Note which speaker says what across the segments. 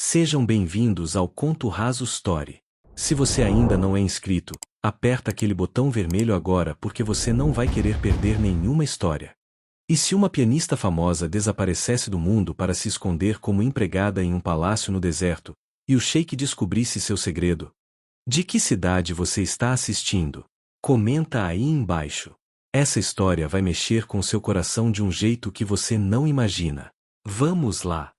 Speaker 1: Sejam bem-vindos ao Conto Raso Story. Se você ainda não é inscrito, aperta aquele botão vermelho agora porque você não vai querer perder nenhuma história. E se uma pianista famosa desaparecesse do mundo para se esconder como empregada em um palácio no deserto, e o sheik descobrisse seu segredo? De que cidade você está assistindo? Comenta aí embaixo. Essa história vai mexer com seu coração de um jeito que você não imagina. Vamos lá!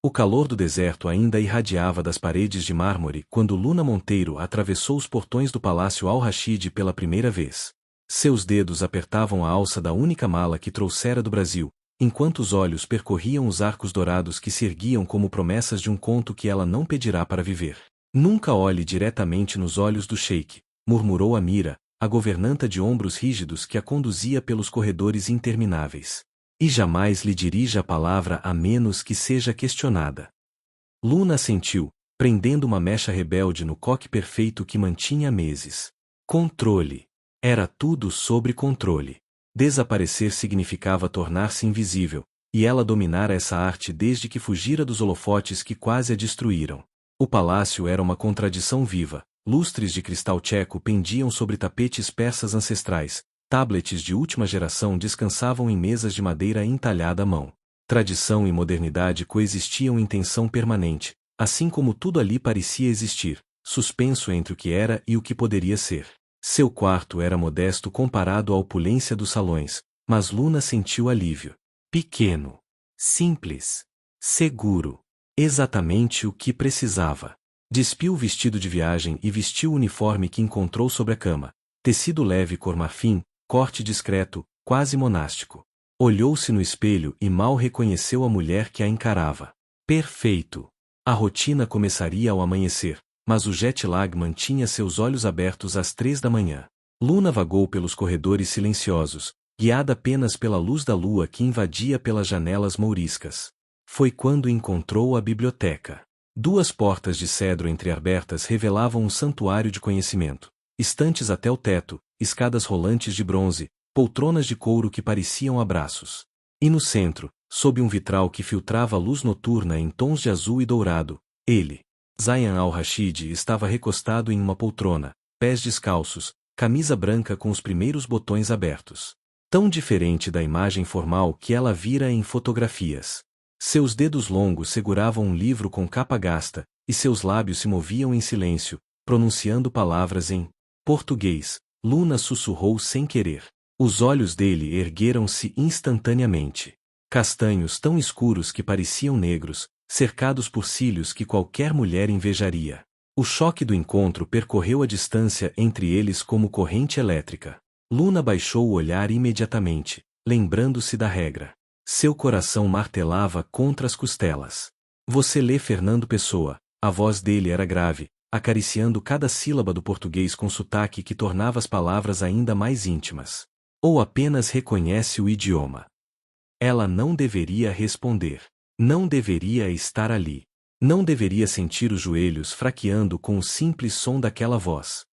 Speaker 1: O calor do deserto ainda irradiava das paredes de mármore quando Luna Monteiro atravessou os portões do Palácio Al-Rashid pela primeira vez. Seus dedos apertavam a alça da única mala que trouxera do Brasil, enquanto os olhos percorriam os arcos dourados que se erguiam como promessas de um conto que ela não pedirá para viver. Nunca olhe diretamente nos olhos do sheik, murmurou Amira, a governanta de ombros rígidos que a conduzia pelos corredores intermináveis. E jamais lhe dirija a palavra a menos que seja questionada. Luna assentiu, prendendo uma mecha rebelde no coque perfeito que mantinha há meses. Controle. Era tudo sobre controle. Desaparecer significava tornar-se invisível, e ela dominara essa arte desde que fugira dos holofotes que quase a destruíram. O palácio era uma contradição viva, lustres de cristal tcheco pendiam sobre tapetes persas ancestrais, tablets de última geração descansavam em mesas de madeira entalhada à mão. Tradição e modernidade coexistiam em tensão permanente, assim como tudo ali parecia existir, suspenso entre o que era e o que poderia ser. Seu quarto era modesto comparado à opulência dos salões, mas Luna sentiu alívio. Pequeno. Simples. Seguro. Exatamente o que precisava. Despiu o vestido de viagem e vestiu o uniforme que encontrou sobre a cama. Tecido leve cor marfim, corte discreto, quase monástico. Olhou-se no espelho e mal reconheceu a mulher que a encarava. Perfeito. A rotina começaria ao amanhecer, mas o jet lag mantinha seus olhos abertos às 3 da manhã. Luna vagou pelos corredores silenciosos, guiada apenas pela luz da lua que invadia pelas janelas mouriscas. Foi quando encontrou a biblioteca. 2 portas de cedro entreabertas revelavam um santuário de conhecimento. Estantes até o teto, escadas rolantes de bronze, poltronas de couro que pareciam abraços. E no centro, sob um vitral que filtrava a luz noturna em tons de azul e dourado, ele, Zayan al-Rashid, estava recostado em uma poltrona, pés descalços, camisa branca com os primeiros botões abertos. Tão diferente da imagem formal que ela vira em fotografias. Seus dedos longos seguravam um livro com capa gasta, e seus lábios se moviam em silêncio, pronunciando palavras em português. Luna sussurrou sem querer. Os olhos dele ergueram-se instantaneamente. Castanhos tão escuros que pareciam negros, cercados por cílios que qualquer mulher invejaria. O choque do encontro percorreu a distância entre eles como corrente elétrica. Luna baixou o olhar imediatamente, lembrando-se da regra. Seu coração martelava contra as costelas. Você lê Fernando Pessoa. A voz dele era grave, acariciando cada sílaba do português com sotaque que tornava as palavras ainda mais íntimas. Ou apenas reconhece o idioma. Ela não deveria responder. Não deveria estar ali. Não deveria sentir os joelhos fraqueando com o simples som daquela voz.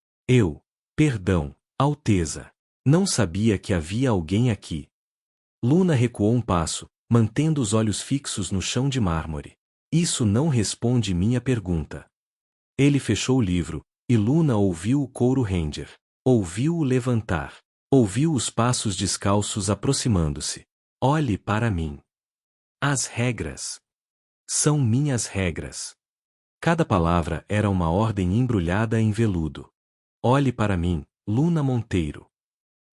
Speaker 1: Perdão, Alteza. Não sabia que havia alguém aqui. Luna recuou um passo, mantendo os olhos fixos no chão de mármore. Isso não responde minha pergunta. Ele fechou o livro, e Luna ouviu o couro render. Ouviu-o levantar. Ouviu os passos descalços aproximando-se. Olhe para mim. As regras. São minhas regras. Cada palavra era uma ordem embrulhada em veludo. Olhe para mim, Luna Monteiro.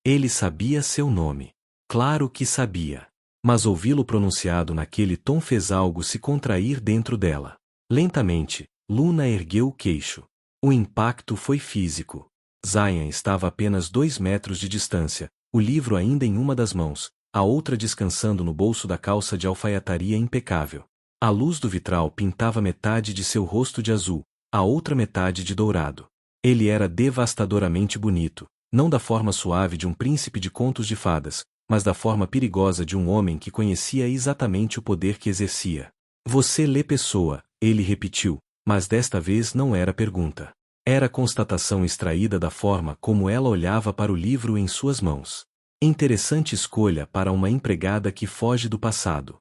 Speaker 1: Ele sabia seu nome. Claro que sabia. Mas ouvi-lo pronunciado naquele tom fez algo se contrair dentro dela. Lentamente, Luna ergueu o queixo. O impacto foi físico. Zayan estava a apenas 2 metros de distância, o livro ainda em uma das mãos, a outra descansando no bolso da calça de alfaiataria impecável. A luz do vitral pintava metade de seu rosto de azul, a outra metade de dourado. Ele era devastadoramente bonito, não da forma suave de um príncipe de contos de fadas, mas da forma perigosa de um homem que conhecia exatamente o poder que exercia. Você lê Pessoa, ele repetiu, mas desta vez não era pergunta. Era constatação extraída da forma como ela olhava para o livro em suas mãos. Interessante escolha para uma empregada que foge do passado.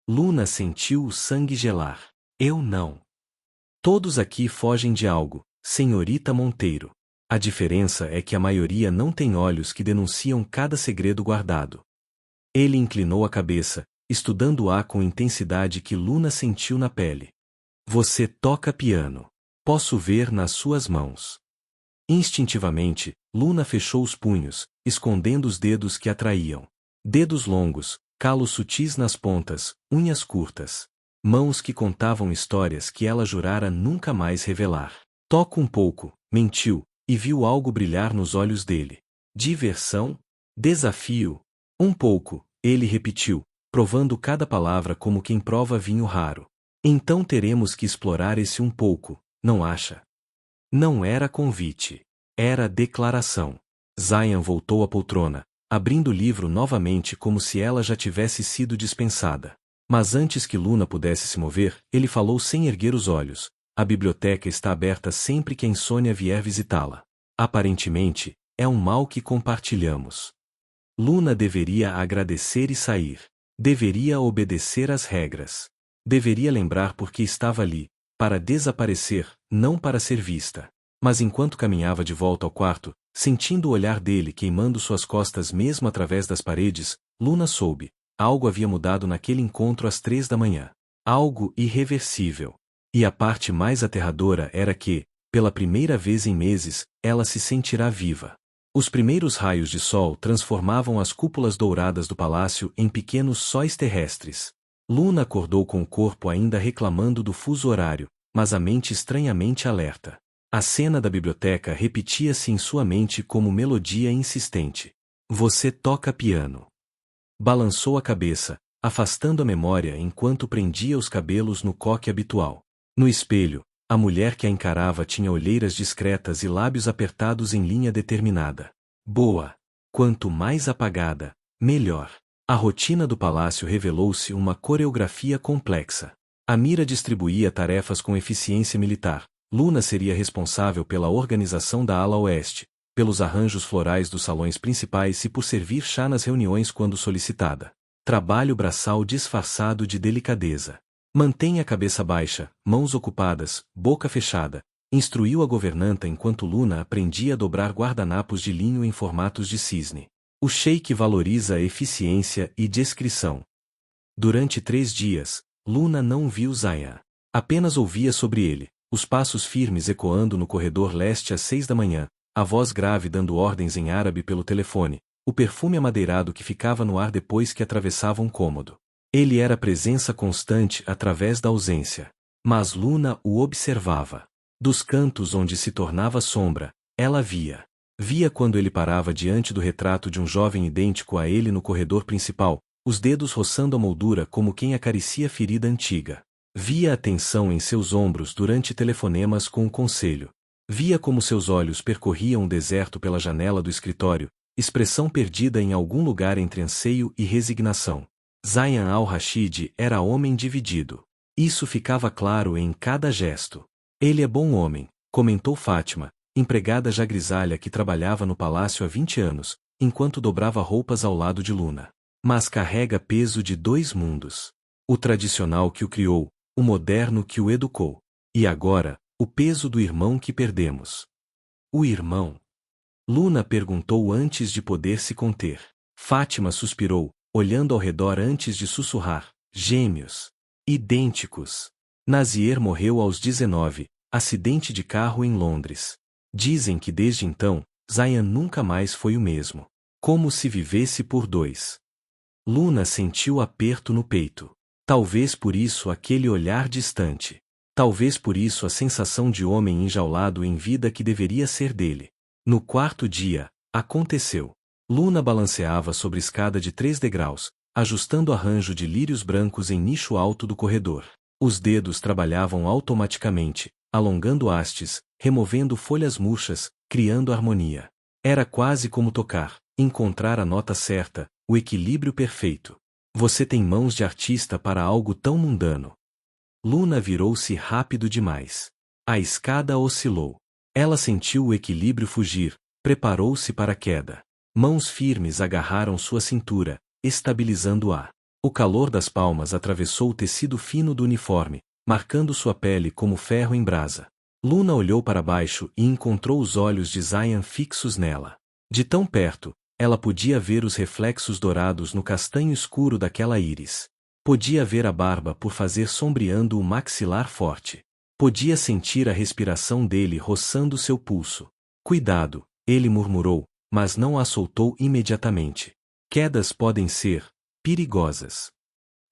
Speaker 1: Luna sentiu o sangue gelar. Eu não. Todos aqui fogem de algo, senhorita Monteiro. A diferença é que a maioria não tem olhos que denunciam cada segredo guardado. Ele inclinou a cabeça, estudando-a com intensidade que Luna sentiu na pele. Você toca piano. Posso ver nas suas mãos. Instintivamente, Luna fechou os punhos, escondendo os dedos que atraíam. Dedos longos, calos sutis nas pontas, unhas curtas. Mãos que contavam histórias que ela jurara nunca mais revelar. Toca um pouco, mentiu, e viu algo brilhar nos olhos dele. Diversão? Desafio? Um pouco, ele repetiu, provando cada palavra como quem prova vinho raro. Então teremos que explorar esse um pouco, não acha? Não era convite. Era declaração. Zion voltou à poltrona, abrindo o livro novamente como se ela já tivesse sido dispensada. Mas antes que Luna pudesse se mover, ele falou sem erguer os olhos. A biblioteca está aberta sempre que a insônia vier visitá-la. Aparentemente, é um mal que compartilhamos. Luna deveria agradecer e sair. Deveria obedecer às regras. Deveria lembrar por que estava ali, para desaparecer, não para ser vista. Mas enquanto caminhava de volta ao quarto, sentindo o olhar dele queimando suas costas mesmo através das paredes, Luna soube. Algo havia mudado naquele encontro às 3 da manhã. Algo irreversível. E a parte mais aterradora era que, pela primeira vez em meses, ela se sentirá viva. Os primeiros raios de sol transformavam as cúpulas douradas do palácio em pequenos sóis terrestres. Luna acordou com o corpo ainda reclamando do fuso horário, mas a mente estranhamente alerta. A cena da biblioteca repetia-se em sua mente como melodia insistente. Você toca piano. Balançou a cabeça, afastando a memória enquanto prendia os cabelos no coque habitual. No espelho, a mulher que a encarava tinha olheiras discretas e lábios apertados em linha determinada. Boa. Quanto mais apagada, melhor. A rotina do palácio revelou-se uma coreografia complexa. A Mira distribuía tarefas com eficiência militar. Luna seria responsável pela organização da ala oeste, pelos arranjos florais dos salões principais e por servir chá nas reuniões quando solicitada. Trabalho braçal disfarçado de delicadeza. Mantenha a cabeça baixa, mãos ocupadas, boca fechada, instruiu a governanta enquanto Luna aprendia a dobrar guardanapos de linho em formatos de cisne. O sheik valoriza a eficiência e discrição. Durante 3 dias, Luna não viu Zion. Apenas ouvia sobre ele, os passos firmes ecoando no corredor leste às 6 da manhã, a voz grave dando ordens em árabe pelo telefone, o perfume amadeirado que ficava no ar depois que atravessava um cômodo. Ele era presença constante através da ausência. Mas Luna o observava. Dos cantos onde se tornava sombra, ela via. Via quando ele parava diante do retrato de um jovem idêntico a ele no corredor principal, os dedos roçando a moldura como quem acaricia ferida antiga. Via a tensão em seus ombros durante telefonemas com o conselho. Via como seus olhos percorriam o deserto pela janela do escritório, expressão perdida em algum lugar entre anseio e resignação. Zion al-Rashid era homem dividido. Isso ficava claro em cada gesto. Ele é bom homem, comentou Fátima, empregada já grisalha que trabalhava no palácio há 20 anos, enquanto dobrava roupas ao lado de Luna. Mas carrega peso de 2 mundos. O tradicional que o criou, o moderno que o educou. E agora, o peso do irmão que perdemos. O irmão? Luna perguntou antes de poder se conter. Fátima suspirou, olhando ao redor antes de sussurrar. Gêmeos. Idênticos. Nazier morreu aos 19, acidente de carro em Londres. Dizem que desde então, Zion nunca mais foi o mesmo. Como se vivesse por 2. Luna sentiu aperto no peito. Talvez por isso aquele olhar distante. Talvez por isso a sensação de homem enjaulado em vida que deveria ser dele. No 4º dia, aconteceu. Luna balanceava sobre escada de 3 degraus, ajustando arranjo de lírios brancos em nicho alto do corredor. Os dedos trabalhavam automaticamente, alongando hastes, removendo folhas murchas, criando harmonia. Era quase como tocar, encontrar a nota certa, o equilíbrio perfeito. Você tem mãos de artista para algo tão mundano. Luna virou-se rápido demais. A escada oscilou. Ela sentiu o equilíbrio fugir, preparou-se para a queda. Mãos firmes agarraram sua cintura, estabilizando-a. O calor das palmas atravessou o tecido fino do uniforme, marcando sua pele como ferro em brasa. Luna olhou para baixo e encontrou os olhos de Zayan fixos nela. De tão perto, ela podia ver os reflexos dourados no castanho escuro daquela íris. Podia ver a barba por fazer sombreando o maxilar forte. Podia sentir a respiração dele roçando seu pulso. Cuidado, ele murmurou, mas não a soltou imediatamente. Quedas podem ser perigosas.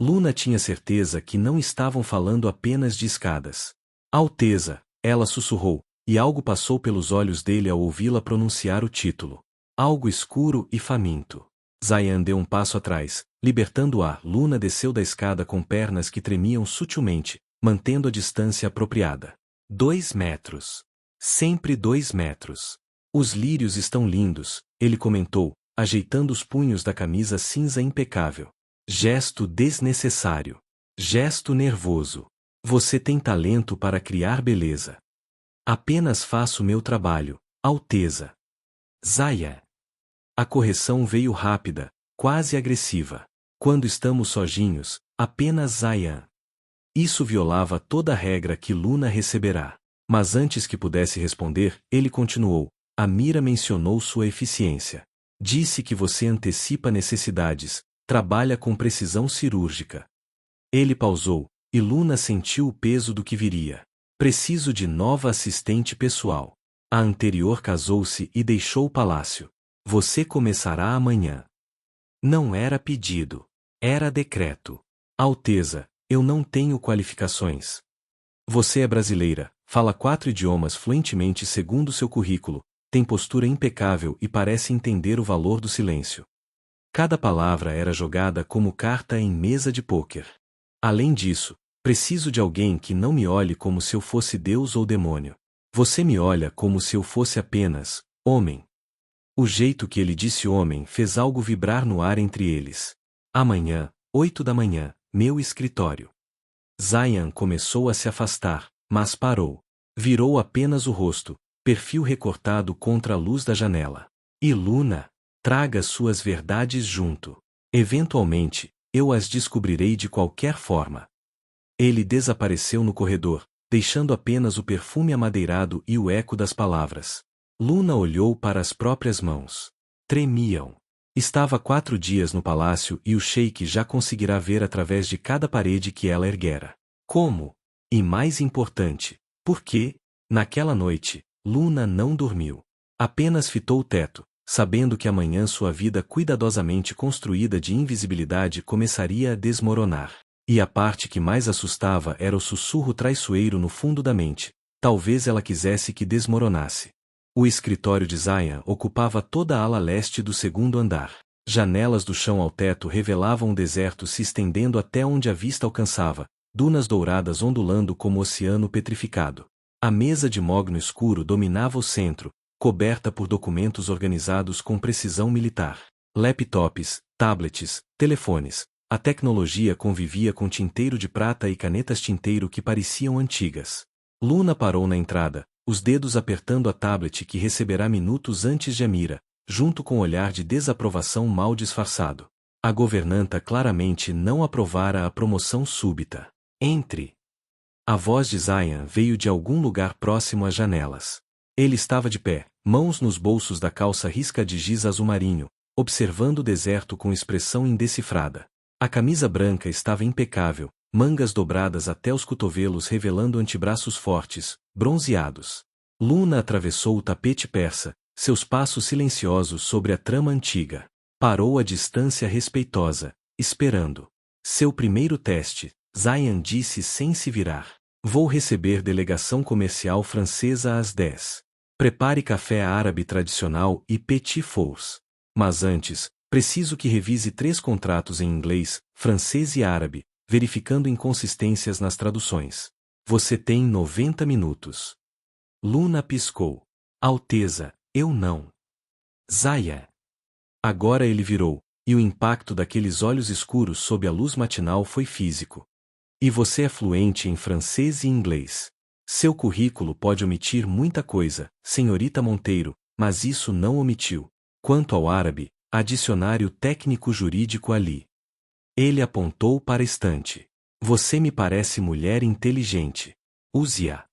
Speaker 1: Luna tinha certeza que não estavam falando apenas de escadas. Alteza, ela sussurrou, e algo passou pelos olhos dele ao ouvi-la pronunciar o título. Algo escuro e faminto. Zayan deu um passo atrás, libertando-a. Luna desceu da escada com pernas que tremiam sutilmente, mantendo a distância apropriada. 2 metros. Sempre 2 metros. Os lírios estão lindos, ele comentou, ajeitando os punhos da camisa cinza impecável. Gesto desnecessário. Gesto nervoso. Você tem talento para criar beleza. Apenas faço meu trabalho, Alteza. Zayan. A correção veio rápida, quase agressiva. Quando estamos sozinhos, apenas Zayan. Isso violava toda a regra que Luna receberá. Mas antes que pudesse responder, ele continuou. A Mira mencionou sua eficiência. Disse que você antecipa necessidades, trabalha com precisão cirúrgica. Ele pausou, e Luna sentiu o peso do que viria. Preciso de nova assistente pessoal. A anterior casou-se e deixou o palácio. Você começará amanhã. Não era pedido. Era decreto. Alteza, eu não tenho qualificações. Você é brasileira, fala 4 idiomas fluentemente segundo seu currículo, tem postura impecável e parece entender o valor do silêncio. Cada palavra era jogada como carta em mesa de pôquer. Além disso, preciso de alguém que não me olhe como se eu fosse Deus ou demônio. Você me olha como se eu fosse apenas homem. O jeito que ele disse homem fez algo vibrar no ar entre eles. Amanhã, 8 da manhã, meu escritório. Zayan começou a se afastar, mas parou. Virou apenas o rosto, perfil recortado contra a luz da janela. E Luna, traga suas verdades junto. Eventualmente, eu as descobrirei de qualquer forma. Ele desapareceu no corredor, deixando apenas o perfume amadeirado e o eco das palavras. Luna olhou para as próprias mãos. Tremiam. Estava 4 dias no palácio e o sheik já conseguirá ver através de cada parede que ela erguera. Como? E mais importante, por quê? Naquela noite, Luna não dormiu. Apenas fitou o teto, sabendo que amanhã sua vida cuidadosamente construída de invisibilidade começaria a desmoronar. E a parte que mais assustava era o sussurro traiçoeiro no fundo da mente. Talvez ela quisesse que desmoronasse. O escritório de Zayan ocupava toda a ala leste do 2º andar. Janelas do chão ao teto revelavam um deserto se estendendo até onde a vista alcançava, dunas douradas ondulando como oceano petrificado. A mesa de mogno escuro dominava o centro, coberta por documentos organizados com precisão militar. Laptops, tablets, telefones. A tecnologia convivia com tinteiro de prata e canetas tinteiro que pareciam antigas. Luna parou na entrada, os dedos apertando a tablet que receberá minutos antes de Amira, junto com o olhar de desaprovação mal disfarçado. A governanta claramente não aprovara a promoção súbita. Entre. A voz de Zayan veio de algum lugar próximo às janelas. Ele estava de pé, mãos nos bolsos da calça risca de giz azul marinho, observando o deserto com expressão indecifrada. A camisa branca estava impecável, mangas dobradas até os cotovelos revelando antebraços fortes, bronzeados. Luna atravessou o tapete persa, seus passos silenciosos sobre a trama antiga. Parou a distância respeitosa, esperando. Seu primeiro teste, Zayan disse sem se virar. Vou receber delegação comercial francesa às 10. Prepare café árabe tradicional e petit fours. Mas antes, preciso que revise 3 contratos em inglês, francês e árabe, verificando inconsistências nas traduções. Você tem 90 minutos. Luna piscou. Alteza, eu não. Zayan. Agora ele virou, e o impacto daqueles olhos escuros sob a luz matinal foi físico. E você é fluente em francês e inglês. Seu currículo pode omitir muita coisa, senhorita Monteiro, mas isso não omitiu. Quanto ao árabe, há dicionário técnico jurídico ali. Ele apontou para a estante. Você me parece mulher inteligente. Use-a.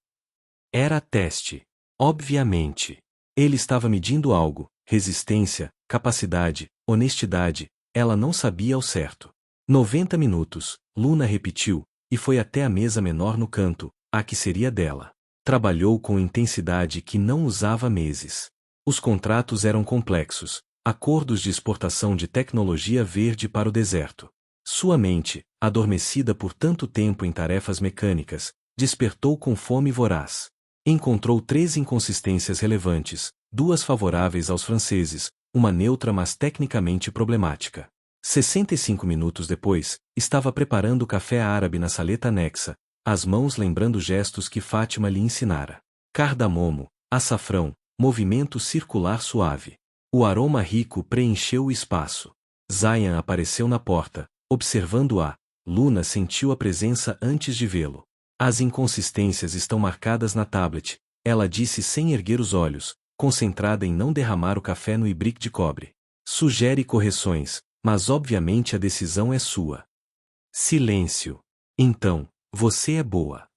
Speaker 1: Era teste. Obviamente. Ele estava medindo algo, resistência, capacidade, honestidade, ela não sabia ao certo. 90 minutos, Luna repetiu, e foi até a mesa menor no canto, a que seria dela. Trabalhou com intensidade que não usava meses. Os contratos eram complexos, acordos de exportação de tecnologia verde para o deserto. Sua mente, adormecida por tanto tempo em tarefas mecânicas, despertou com fome voraz. Encontrou 3 inconsistências relevantes, 2 favoráveis aos franceses, uma neutra mas tecnicamente problemática. 65 minutos depois, estava preparando o café árabe na saleta anexa, as mãos lembrando gestos que Fátima lhe ensinara. Cardamomo, açafrão, movimento circular suave. O aroma rico preencheu o espaço. Zayan apareceu na porta, observando-a. Luna sentiu a presença antes de vê-lo. As inconsistências estão marcadas na tablet, ela disse sem erguer os olhos, concentrada em não derramar o café no ibrique de cobre. Sugere correções, mas obviamente a decisão é sua. Silêncio. Então, você é boa.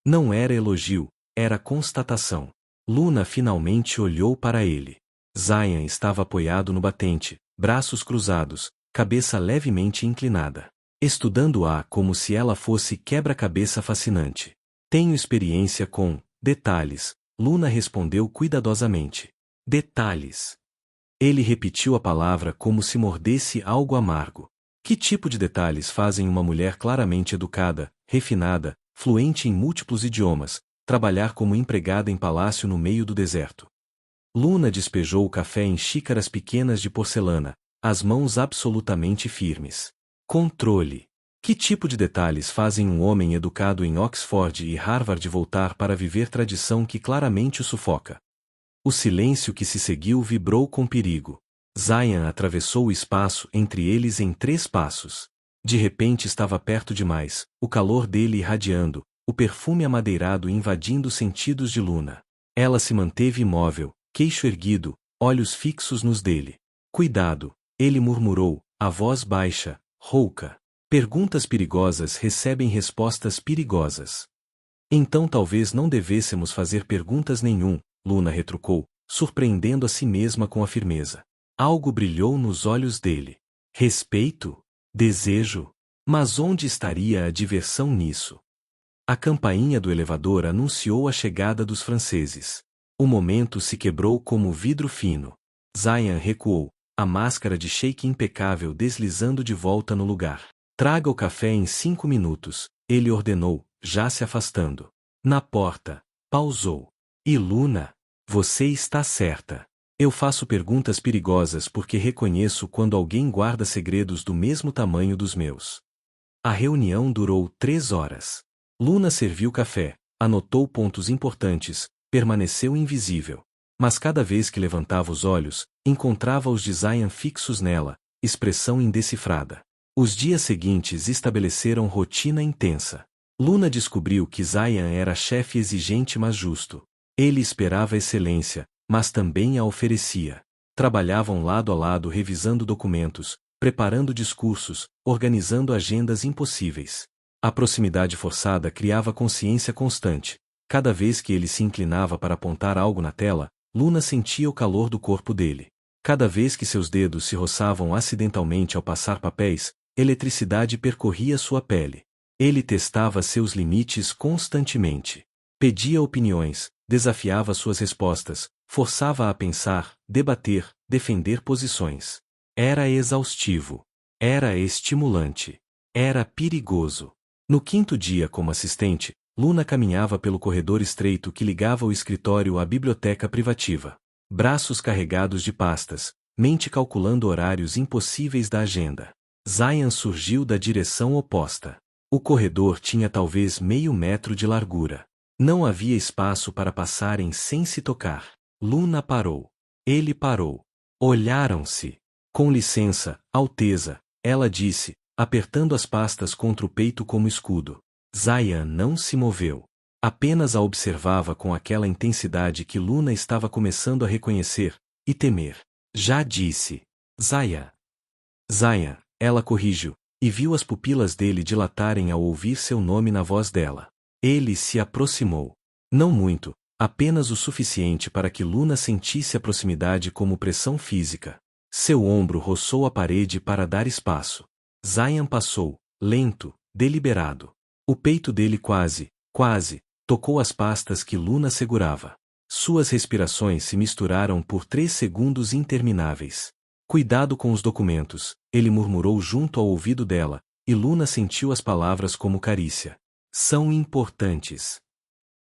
Speaker 1: Não era elogio, era constatação. Luna finalmente olhou para ele. Zayan estava apoiado no batente, braços cruzados, cabeça levemente inclinada. Estudando-a como se ela fosse quebra-cabeça fascinante. Tenho experiência com detalhes, Luna respondeu cuidadosamente. Detalhes. Ele repetiu a palavra como se mordesse algo amargo. Que tipo de detalhes fazem uma mulher claramente educada, refinada, fluente em múltiplos idiomas, trabalhar como empregada em palácio no meio do deserto? Luna despejou o café em xícaras pequenas de porcelana, as mãos absolutamente firmes. Controle. Que tipo de detalhes fazem um homem educado em Oxford e Harvard voltar para viver tradição que claramente o sufoca? O silêncio que se seguiu vibrou com perigo. Zayan atravessou o espaço entre eles em 3 passos. De repente estava perto demais, o calor dele irradiando, o perfume amadeirado invadindo os sentidos de Luna. Ela se manteve imóvel, queixo erguido, olhos fixos nos dele. Cuidado, ele murmurou, a voz baixa, rouca. Perguntas perigosas recebem respostas perigosas. Então talvez não devêssemos fazer perguntas nenhum, Luna retrucou, surpreendendo a si mesma com a firmeza. Algo brilhou nos olhos dele. Respeito? Desejo? Mas onde estaria a diversão nisso? A campainha do elevador anunciou a chegada dos franceses. O momento se quebrou como vidro fino. Zayan recuou, a máscara de sheik impecável deslizando de volta no lugar. Traga o café em 5 minutos, ele ordenou, já se afastando. Na porta, pausou. E Luna? Você está certa. Eu faço perguntas perigosas porque reconheço quando alguém guarda segredos do mesmo tamanho dos meus. A reunião durou 3 horas. Luna serviu café, anotou pontos importantes, permaneceu invisível. Mas cada vez que levantava os olhos, encontrava os de Zayan fixos nela, expressão indecifrada. Os dias seguintes estabeleceram rotina intensa. Luna descobriu que Zayan era chefe exigente mas justo. Ele esperava excelência, mas também a oferecia. Trabalhavam lado a lado revisando documentos, preparando discursos, organizando agendas impossíveis. A proximidade forçada criava consciência constante. Cada vez que ele se inclinava para apontar algo na tela, Luna sentia o calor do corpo dele. Cada vez que seus dedos se roçavam acidentalmente ao passar papéis, eletricidade percorria sua pele. Ele testava seus limites constantemente. Pedia opiniões, desafiava suas respostas, forçava-a a pensar, debater, defender posições. Era exaustivo. Era estimulante. Era perigoso. No 5º dia como assistente, Luna caminhava pelo corredor estreito que ligava o escritório à biblioteca privativa. Braços carregados de pastas, mente calculando horários impossíveis da agenda. Zayan surgiu da direção oposta. O corredor tinha talvez meio metro de largura. Não havia espaço para passarem sem se tocar. Luna parou. Ele parou. Olharam-se. Com licença, Alteza, ela disse, apertando as pastas contra o peito como escudo. Zayan não se moveu. Apenas a observava com aquela intensidade que Luna estava começando a reconhecer e temer. Já disse. Zayan. Zayan, ela corrigiu, e viu as pupilas dele dilatarem ao ouvir seu nome na voz dela. Ele se aproximou. Não muito, apenas o suficiente para que Luna sentisse a proximidade como pressão física. Seu ombro roçou a parede para dar espaço. Zayan passou, lento, deliberado. O peito dele quase, tocou as pastas que Luna segurava. Suas respirações se misturaram por 3 segundos intermináveis. Cuidado com os documentos, ele murmurou junto ao ouvido dela, e Luna sentiu as palavras como carícia. São importantes.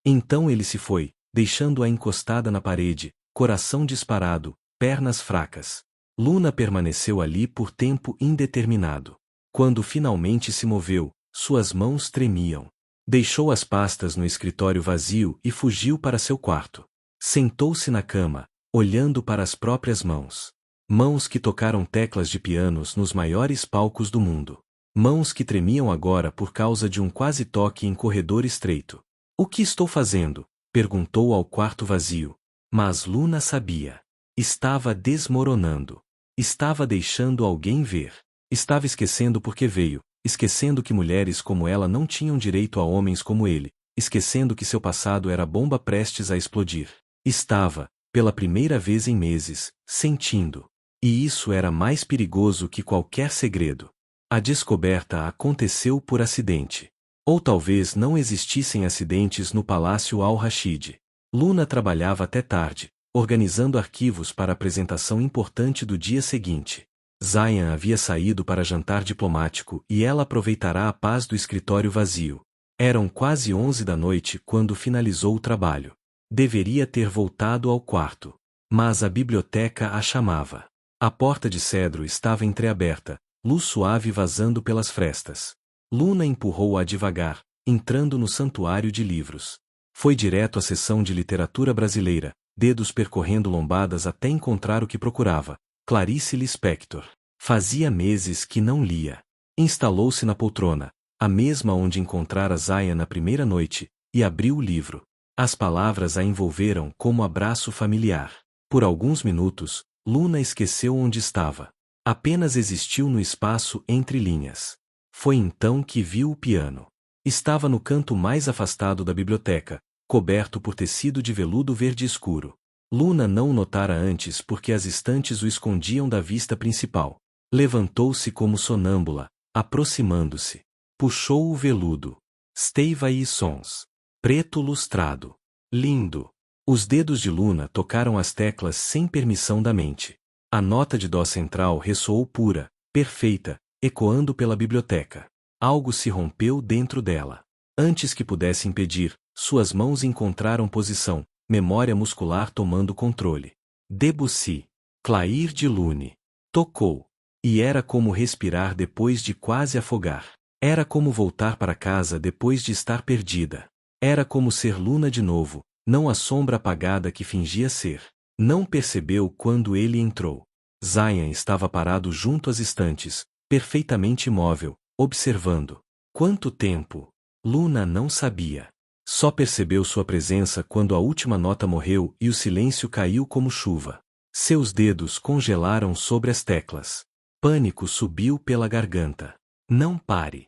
Speaker 1: Então ele se foi, deixando-a encostada na parede, coração disparado, pernas fracas. Luna permaneceu ali por tempo indeterminado. Quando finalmente se moveu, suas mãos tremiam. Deixou as pastas no escritório vazio e fugiu para seu quarto. Sentou-se na cama, olhando para as próprias mãos. Mãos que tocaram teclas de pianos nos maiores palcos do mundo. Mãos que tremiam agora por causa de um quase toque em corredor estreito. O que estou fazendo? Perguntou ao quarto vazio. Mas Luna sabia. Estava desmoronando. Estava deixando alguém ver. Estava esquecendo porque veio, esquecendo que mulheres como ela não tinham direito a homens como ele, esquecendo que seu passado era bomba prestes a explodir. Estava, pela primeira vez em meses, sentindo. E isso era mais perigoso que qualquer segredo. A descoberta aconteceu por acidente. Ou talvez não existissem acidentes no Palácio Al-Rashid. Luna trabalhava até tarde, organizando arquivos para a apresentação importante do dia seguinte. Zayan havia saído para jantar diplomático e ela aproveitará a paz do escritório vazio. Eram quase 11 da noite quando finalizou o trabalho. Deveria ter voltado ao quarto. Mas a biblioteca a chamava. A porta de cedro estava entreaberta, luz suave vazando pelas frestas. Luna empurrou-a devagar, entrando no santuário de livros. Foi direto à seção de literatura brasileira, dedos percorrendo lombadas até encontrar o que procurava. Clarice Lispector. Fazia meses que não lia. Instalou-se na poltrona, a mesma onde encontrara Zayan na primeira noite, e abriu o livro. As palavras a envolveram como abraço familiar. Por alguns minutos, Luna esqueceu onde estava. Apenas existiu no espaço entre linhas. Foi então que viu o piano. Estava no canto mais afastado da biblioteca, coberto por tecido de veludo verde escuro. Luna não o notara antes porque as estantes o escondiam da vista principal. Levantou-se como sonâmbula, aproximando-se. Puxou o veludo. Steva e Sons. Preto lustrado. Lindo. Os dedos de Luna tocaram as teclas sem permissão da mente. A nota de dó central ressoou pura, perfeita, ecoando pela biblioteca. Algo se rompeu dentro dela. Antes que pudesse impedir, suas mãos encontraram posição, memória muscular tomando controle. Debussy. Clair de Lune. Tocou. E era como respirar depois de quase afogar. Era como voltar para casa depois de estar perdida. Era como ser Luna de novo, não a sombra apagada que fingia ser. Não percebeu quando ele entrou. Zayan estava parado junto às estantes, perfeitamente imóvel, observando. Quanto tempo? Luna não sabia. Só percebeu sua presença quando a última nota morreu e o silêncio caiu como chuva. Seus dedos congelaram sobre as teclas. Pânico subiu pela garganta. Não pare.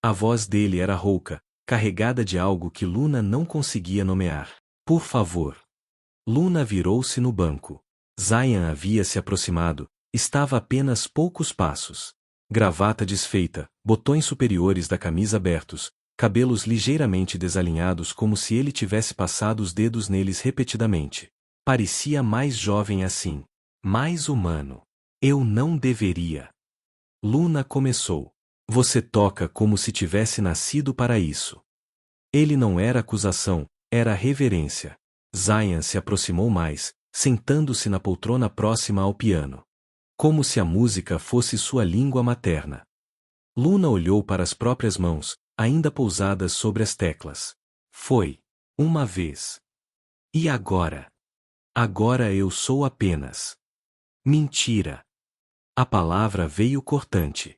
Speaker 1: A voz dele era rouca, carregada de algo que Luna não conseguia nomear. Por favor. Luna virou-se no banco. Zayan havia se aproximado, estava a apenas poucos passos. Gravata desfeita, botões superiores da camisa abertos, cabelos ligeiramente desalinhados como se ele tivesse passado os dedos neles repetidamente. Parecia mais jovem assim. Mais humano. Eu não deveria. Luna começou. Você toca como se tivesse nascido para isso. Ele não era acusação, era reverência. Zayan se aproximou mais, sentando-se na poltrona próxima ao piano. Como se a música fosse sua língua materna. Luna olhou para as próprias mãos, ainda pousadas sobre as teclas. Foi. Uma vez. E agora? Agora eu sou apenas. Mentira. A palavra veio cortante.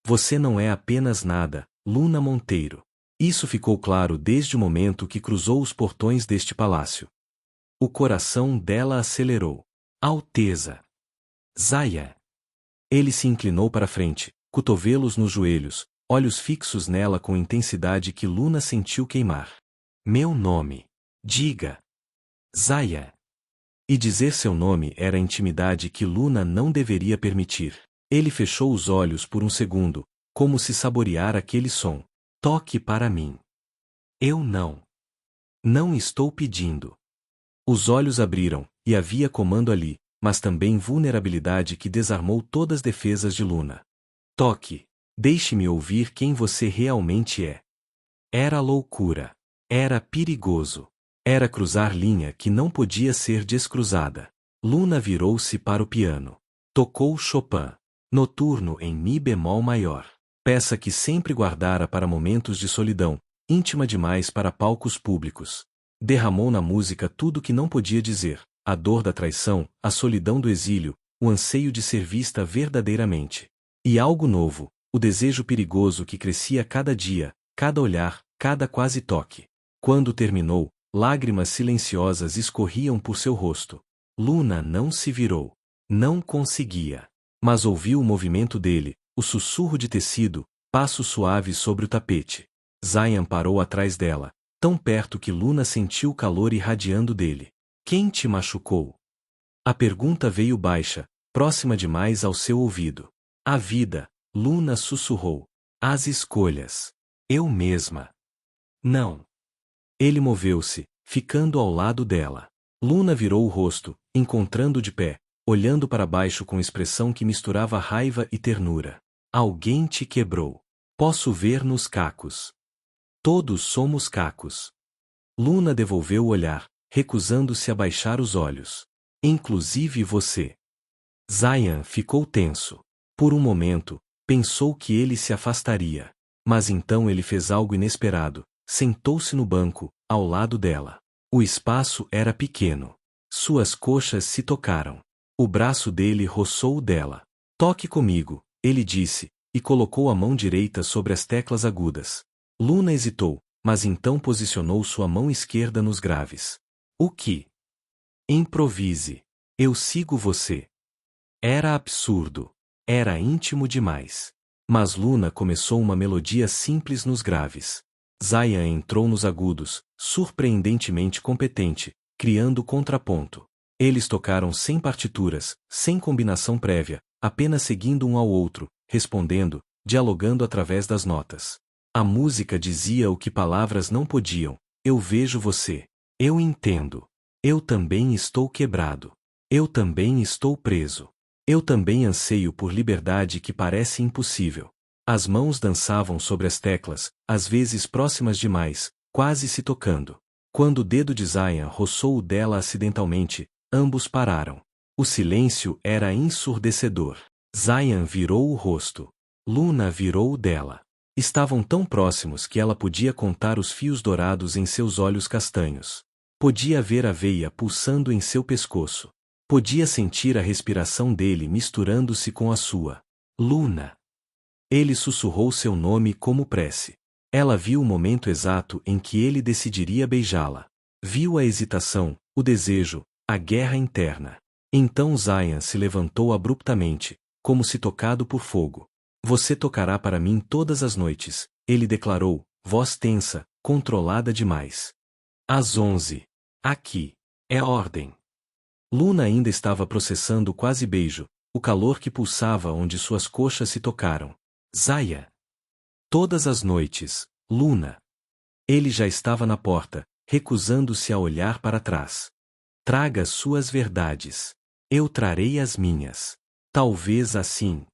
Speaker 1: Você não é apenas nada, Luna Monteiro. Isso ficou claro desde o momento que cruzou os portões deste palácio. O coração dela acelerou. Alteza. Zayan. Ele se inclinou para frente, cotovelos nos joelhos, olhos fixos nela com intensidade que Luna sentiu queimar. Meu nome. Diga. Zayan. E dizer seu nome era a intimidade que Luna não deveria permitir. Ele fechou os olhos por um segundo, como se saborear aquele som. Toque para mim. Eu não. Não estou pedindo. Os olhos abriram, e havia comando ali, mas também vulnerabilidade que desarmou todas as defesas de Luna. Toque. Deixe-me ouvir quem você realmente é. Era loucura. Era perigoso. Era cruzar linha que não podia ser descruzada. Luna virou-se para o piano. Tocou Chopin. Noturno em Mi bemol maior. Peça que sempre guardara para momentos de solidão, íntima demais para palcos públicos. Derramou na música tudo que não podia dizer, a dor da traição, a solidão do exílio, o anseio de ser vista verdadeiramente. E algo novo, o desejo perigoso que crescia cada dia, cada olhar, cada quase toque. Quando terminou, lágrimas silenciosas escorriam por seu rosto. Luna não se virou. Não conseguia. Mas ouviu o movimento dele, o sussurro de tecido, passos suaves sobre o tapete. Zayan parou atrás dela, tão perto que Luna sentiu o calor irradiando dele. Quem te machucou? A pergunta veio baixa, próxima demais ao seu ouvido. A vida, Luna sussurrou. As escolhas. Eu mesma. Não. Ele moveu-se, ficando ao lado dela. Luna virou o rosto, encontrando de pé, olhando para baixo com expressão que misturava raiva e ternura. Alguém te quebrou. Posso ver nos cacos. Todos somos cacos. Luna devolveu o olhar, recusando-se a baixar os olhos. Inclusive você. Zayan ficou tenso. Por um momento, pensou que ele se afastaria. Mas então ele fez algo inesperado. Sentou-se no banco, ao lado dela. O espaço era pequeno. Suas coxas se tocaram. O braço dele roçou o dela. Toque comigo, ele disse, e colocou a mão direita sobre as teclas agudas. Luna hesitou, mas então posicionou sua mão esquerda nos graves. O que? Improvise. Eu sigo você. Era absurdo. Era íntimo demais. Mas Luna começou uma melodia simples nos graves. Zayan entrou nos agudos, surpreendentemente competente, criando contraponto. Eles tocaram sem partituras, sem combinação prévia, apenas seguindo um ao outro, respondendo, dialogando através das notas. A música dizia o que palavras não podiam. Eu vejo você. Eu entendo. Eu também estou quebrado. Eu também estou preso. Eu também anseio por liberdade que parece impossível. As mãos dançavam sobre as teclas, às vezes próximas demais, quase se tocando. Quando o dedo de Zayan roçou o dela acidentalmente, ambos pararam. O silêncio era ensurdecedor. Zayan virou o rosto. Luna virou o dela. Estavam tão próximos que ela podia contar os fios dourados em seus olhos castanhos. Podia ver a veia pulsando em seu pescoço. Podia sentir a respiração dele misturando-se com a sua. Luna. Ele sussurrou seu nome como prece. Ela viu o momento exato em que ele decidiria beijá-la. Viu a hesitação, o desejo, a guerra interna. Então Zayan se levantou abruptamente, como se tocado por fogo. Você tocará para mim todas as noites, ele declarou, voz tensa, controlada demais. Às 11. Aqui. É ordem. Luna ainda estava processando o quase beijo, o calor que pulsava onde suas coxas se tocaram. Zayan. Todas as noites, Luna. Ele já estava na porta, recusando-se a olhar para trás. Traga suas verdades. Eu trarei as minhas. Talvez assim.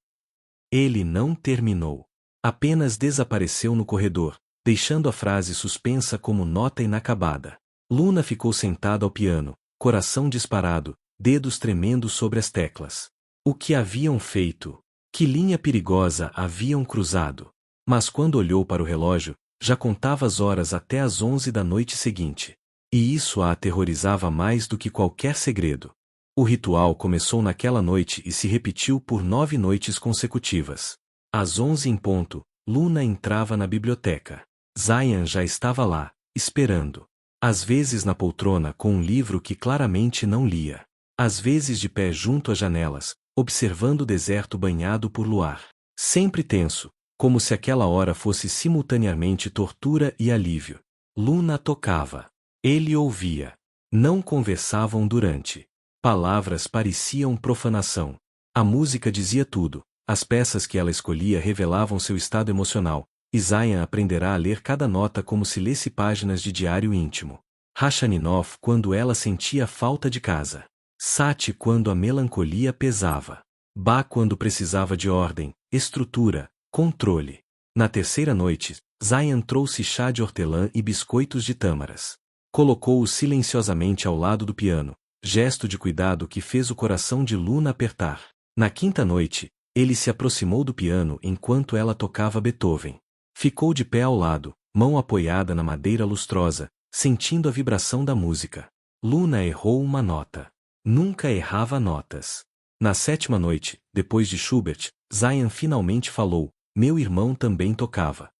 Speaker 1: Ele não terminou. Apenas desapareceu no corredor, deixando a frase suspensa como nota inacabada. Luna ficou sentada ao piano, coração disparado, dedos tremendo sobre as teclas. O que haviam feito? Que linha perigosa haviam cruzado? Mas quando olhou para o relógio, já contava as horas até as 11 da noite seguinte. E isso a aterrorizava mais do que qualquer segredo. O ritual começou naquela noite e se repetiu por 9 noites consecutivas. Às 11 em ponto, Luna entrava na biblioteca. Zayan já estava lá, esperando. Às vezes na poltrona com um livro que claramente não lia. Às vezes de pé junto às janelas, observando o deserto banhado por luar. Sempre tenso, como se aquela hora fosse simultaneamente tortura e alívio. Luna tocava. Ele ouvia. Não conversavam durante. Palavras pareciam profanação. A música dizia tudo. As peças que ela escolhia revelavam seu estado emocional. Zayan aprenderá a ler cada nota como se lesse páginas de diário íntimo. Rachmaninoff quando ela sentia falta de casa. Satie quando a melancolia pesava. Bach quando precisava de ordem, estrutura, controle. Na terceira noite, Zayan trouxe chá de hortelã e biscoitos de tâmaras. Colocou-o silenciosamente ao lado do piano, gesto de cuidado que fez o coração de Luna apertar. Na quinta noite, ele se aproximou do piano enquanto ela tocava Beethoven. Ficou de pé ao lado, mão apoiada na madeira lustrosa, sentindo a vibração da música. Luna errou uma nota. Nunca errava notas. Na sétima noite, depois de Schubert, Zayan finalmente falou: meu irmão também tocava.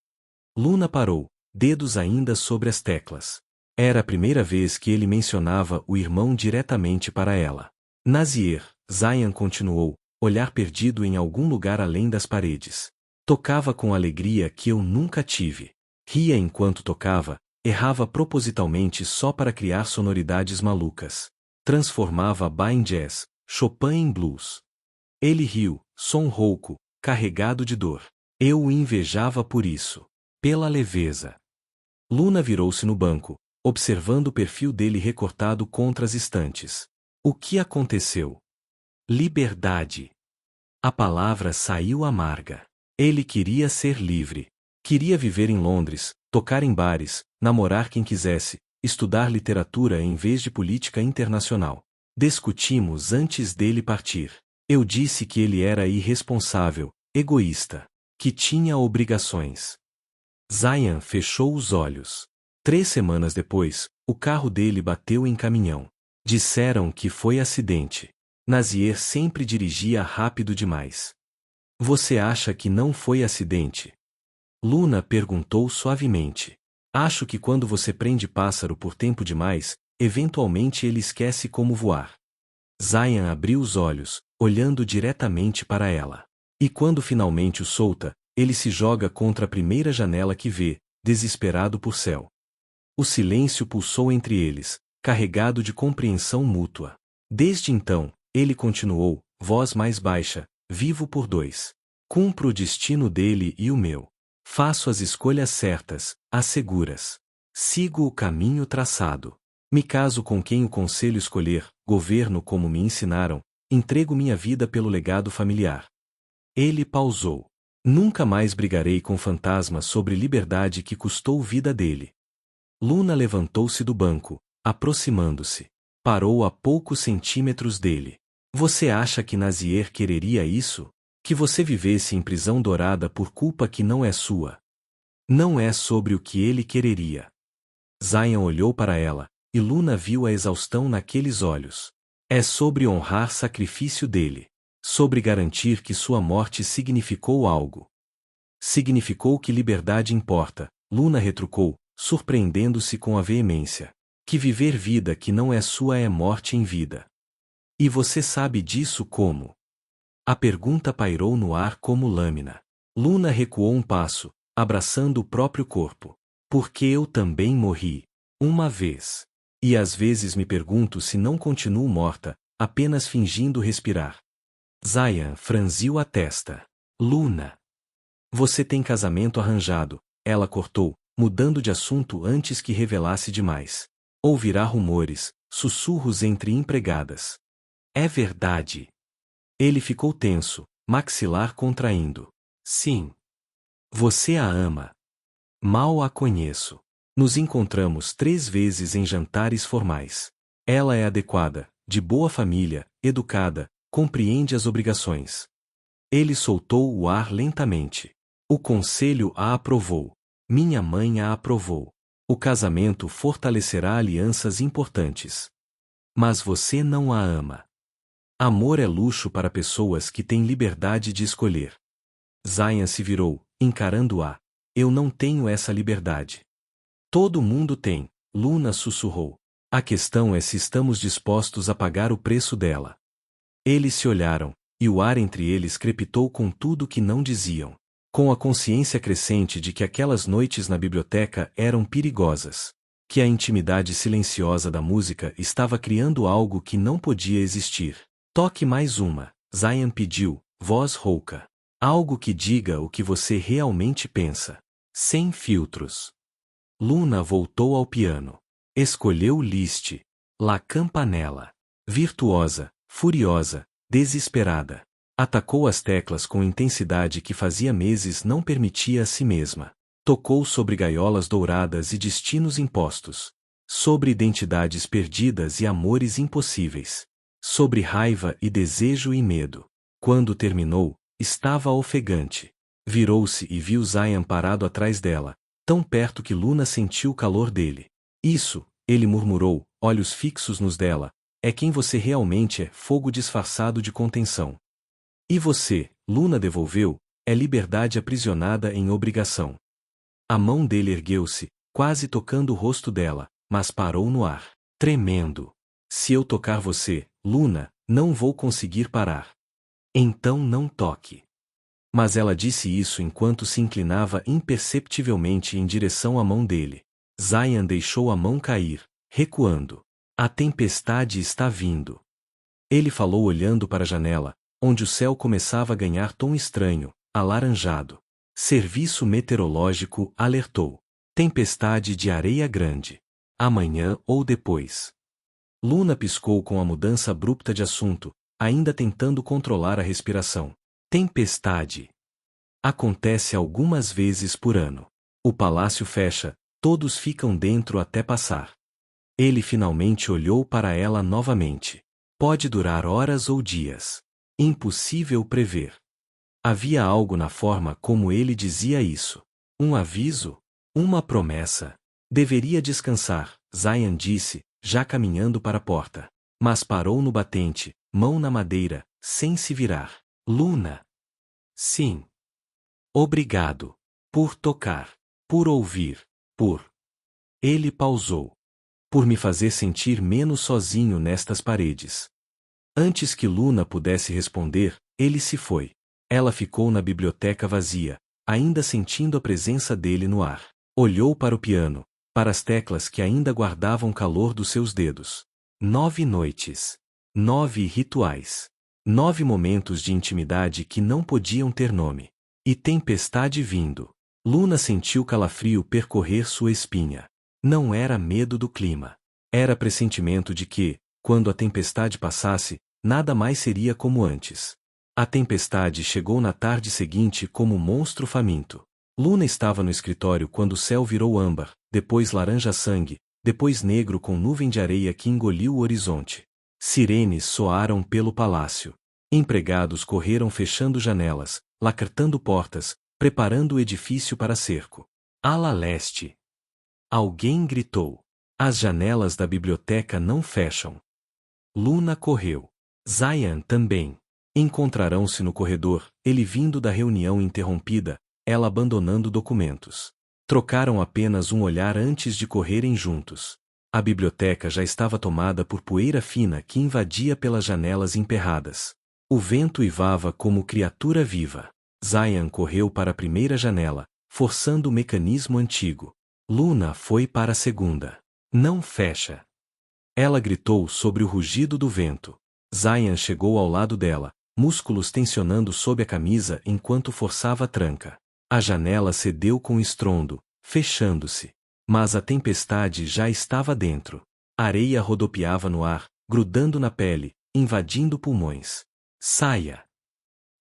Speaker 1: Luna parou, dedos ainda sobre as teclas. Era a primeira vez que ele mencionava o irmão diretamente para ela. Nazier, Zayan continuou, olhar perdido em algum lugar além das paredes. Tocava com alegria que eu nunca tive. Ria enquanto tocava, errava propositalmente só para criar sonoridades malucas. Transformava Bach em jazz, Chopin em blues. Ele riu, som rouco, carregado de dor. Eu o invejava por isso. Pela leveza. Luna virou-se no banco, observando o perfil dele recortado contra as estantes. O que aconteceu? Liberdade. A palavra saiu amarga. Ele queria ser livre. Queria viver em Londres, tocar em bares, namorar quem quisesse, estudar literatura em vez de política internacional. Discutimos antes dele partir. Eu disse que ele era irresponsável, egoísta, que tinha obrigações. Zayan fechou os olhos. 3 semanas depois, o carro dele bateu em caminhão. Disseram que foi acidente. Nazier sempre dirigia rápido demais. Você acha que não foi acidente? Luna perguntou suavemente. Acho que quando você prende pássaro por tempo demais, eventualmente ele esquece como voar. Zayan abriu os olhos, olhando diretamente para ela. E quando finalmente o solta, ele se joga contra a primeira janela que vê, desesperado por céu. O silêncio pulsou entre eles, carregado de compreensão mútua. Desde então, ele continuou, voz mais baixa, vivo por 2. Cumpro o destino dele e o meu. Faço as escolhas certas, as seguras. Sigo o caminho traçado. Me caso com quem o conselho escolher, governo como me ensinaram, entrego minha vida pelo legado familiar. Ele pausou. Nunca mais brigarei com fantasmas sobre liberdade que custou vida dele. Luna levantou-se do banco, aproximando-se. Parou a poucos centímetros dele. Você acha que Nazier quereria isso? Que você vivesse em prisão dourada por culpa que não é sua? Não é sobre o que ele quereria. Zayan olhou para ela, e Luna viu a exaustão naqueles olhos. É sobre honrar sacrifício dele. Sobre garantir que sua morte significou algo. Significou que liberdade importa, Luna retrucou, surpreendendo-se com a veemência. Que viver vida que não é sua é morte em vida. E você sabe disso como? A pergunta pairou no ar como lâmina. Luna recuou um passo, abraçando o próprio corpo. Porque eu também morri. Uma vez. E às vezes me pergunto se não continuo morta, apenas fingindo respirar. Zayan franziu a testa. Luna. Você tem casamento arranjado, ela cortou, mudando de assunto antes que revelasse demais. Ouvirá rumores, sussurros entre empregadas. É verdade. Ele ficou tenso, maxilar contraindo. Sim. Você a ama. Mal a conheço. Nos encontramos 3 vezes em jantares formais. Ela é adequada, de boa família, educada, compreende as obrigações. Ele soltou o ar lentamente. O conselho a aprovou. Minha mãe a aprovou. O casamento fortalecerá alianças importantes. Mas você não a ama. Amor é luxo para pessoas que têm liberdade de escolher. Zayan se virou, encarando-a. Eu não tenho essa liberdade. Todo mundo tem, Luna sussurrou. A questão é se estamos dispostos a pagar o preço dela. Eles se olharam, e o ar entre eles crepitou com tudo que não diziam. Com a consciência crescente de que aquelas noites na biblioteca eram perigosas, que a intimidade silenciosa da música estava criando algo que não podia existir. Toque mais uma, Zion pediu, voz rouca. Algo que diga o que você realmente pensa. Sem filtros. Luna voltou ao piano. Escolheu Liszt. La Campanella. Virtuosa, furiosa, desesperada. Atacou as teclas com intensidade que fazia meses não permitia a si mesma. Tocou sobre gaiolas douradas e destinos impostos. Sobre identidades perdidas e amores impossíveis. Sobre raiva e desejo e medo. Quando terminou, estava ofegante. Virou-se e viu Zion parado atrás dela, tão perto que Luna sentiu o calor dele. Isso, ele murmurou, olhos fixos nos dela, é quem você realmente é, fogo disfarçado de contenção. E você, Luna devolveu, é liberdade aprisionada em obrigação. A mão dele ergueu-se, quase tocando o rosto dela, mas parou no ar, tremendo. Se eu tocar você, Luna, não vou conseguir parar. Então não toque. Mas ela disse isso enquanto se inclinava imperceptivelmente em direção à mão dele. Zion deixou a mão cair, recuando. A tempestade está vindo. Ele falou olhando para a janela, onde o céu começava a ganhar tom estranho, alaranjado. Serviço meteorológico alertou. Tempestade de areia grande. Amanhã ou depois. Luna piscou com a mudança abrupta de assunto, ainda tentando controlar a respiração. Tempestade. Acontece algumas vezes por ano. O palácio fecha, todos ficam dentro até passar. Ele finalmente olhou para ela novamente. Pode durar horas ou dias. Impossível prever. Havia algo na forma como ele dizia isso. Um aviso? Uma promessa. Deveria descansar, Zion disse, já caminhando para a porta. Mas parou no batente, mão na madeira, sem se virar. Luna. Sim. Obrigado. Por tocar. Por ouvir. Por. Ele pausou. Por me fazer sentir menos sozinho nestas paredes. Antes que Luna pudesse responder, ele se foi. Ela ficou na biblioteca vazia, ainda sentindo a presença dele no ar. Olhou para o piano, para as teclas que ainda guardavam o calor dos seus dedos. 9 noites. 9 rituais. 9 momentos de intimidade que não podiam ter nome. E tempestade vindo. Luna sentiu calafrio percorrer sua espinha. Não era medo do clima. Era pressentimento de que, quando a tempestade passasse, nada mais seria como antes. A tempestade chegou na tarde seguinte como um monstro faminto. Luna estava no escritório quando o céu virou âmbar, depois laranja-sangue, depois negro com nuvem de areia que engoliu o horizonte. Sirenes soaram pelo palácio. Empregados correram fechando janelas, lacrtando portas, preparando o edifício para cerco. Ala leste. Alguém gritou. As janelas da biblioteca não fecham. Luna correu. Zion também. Encontrarão-se no corredor, ele vindo da reunião interrompida, ela abandonando documentos. Trocaram apenas um olhar antes de correrem juntos. A biblioteca já estava tomada por poeira fina que invadia pelas janelas emperradas. O vento uivava como criatura viva. Zion correu para a primeira janela, forçando o mecanismo antigo. Luna foi para a segunda. Não fecha. Ela gritou sobre o rugido do vento. Zion chegou ao lado dela, músculos tensionando sob a camisa enquanto forçava a tranca. A janela cedeu com estrondo, fechando-se. Mas a tempestade já estava dentro. A areia rodopiava no ar, grudando na pele, invadindo pulmões. Saia!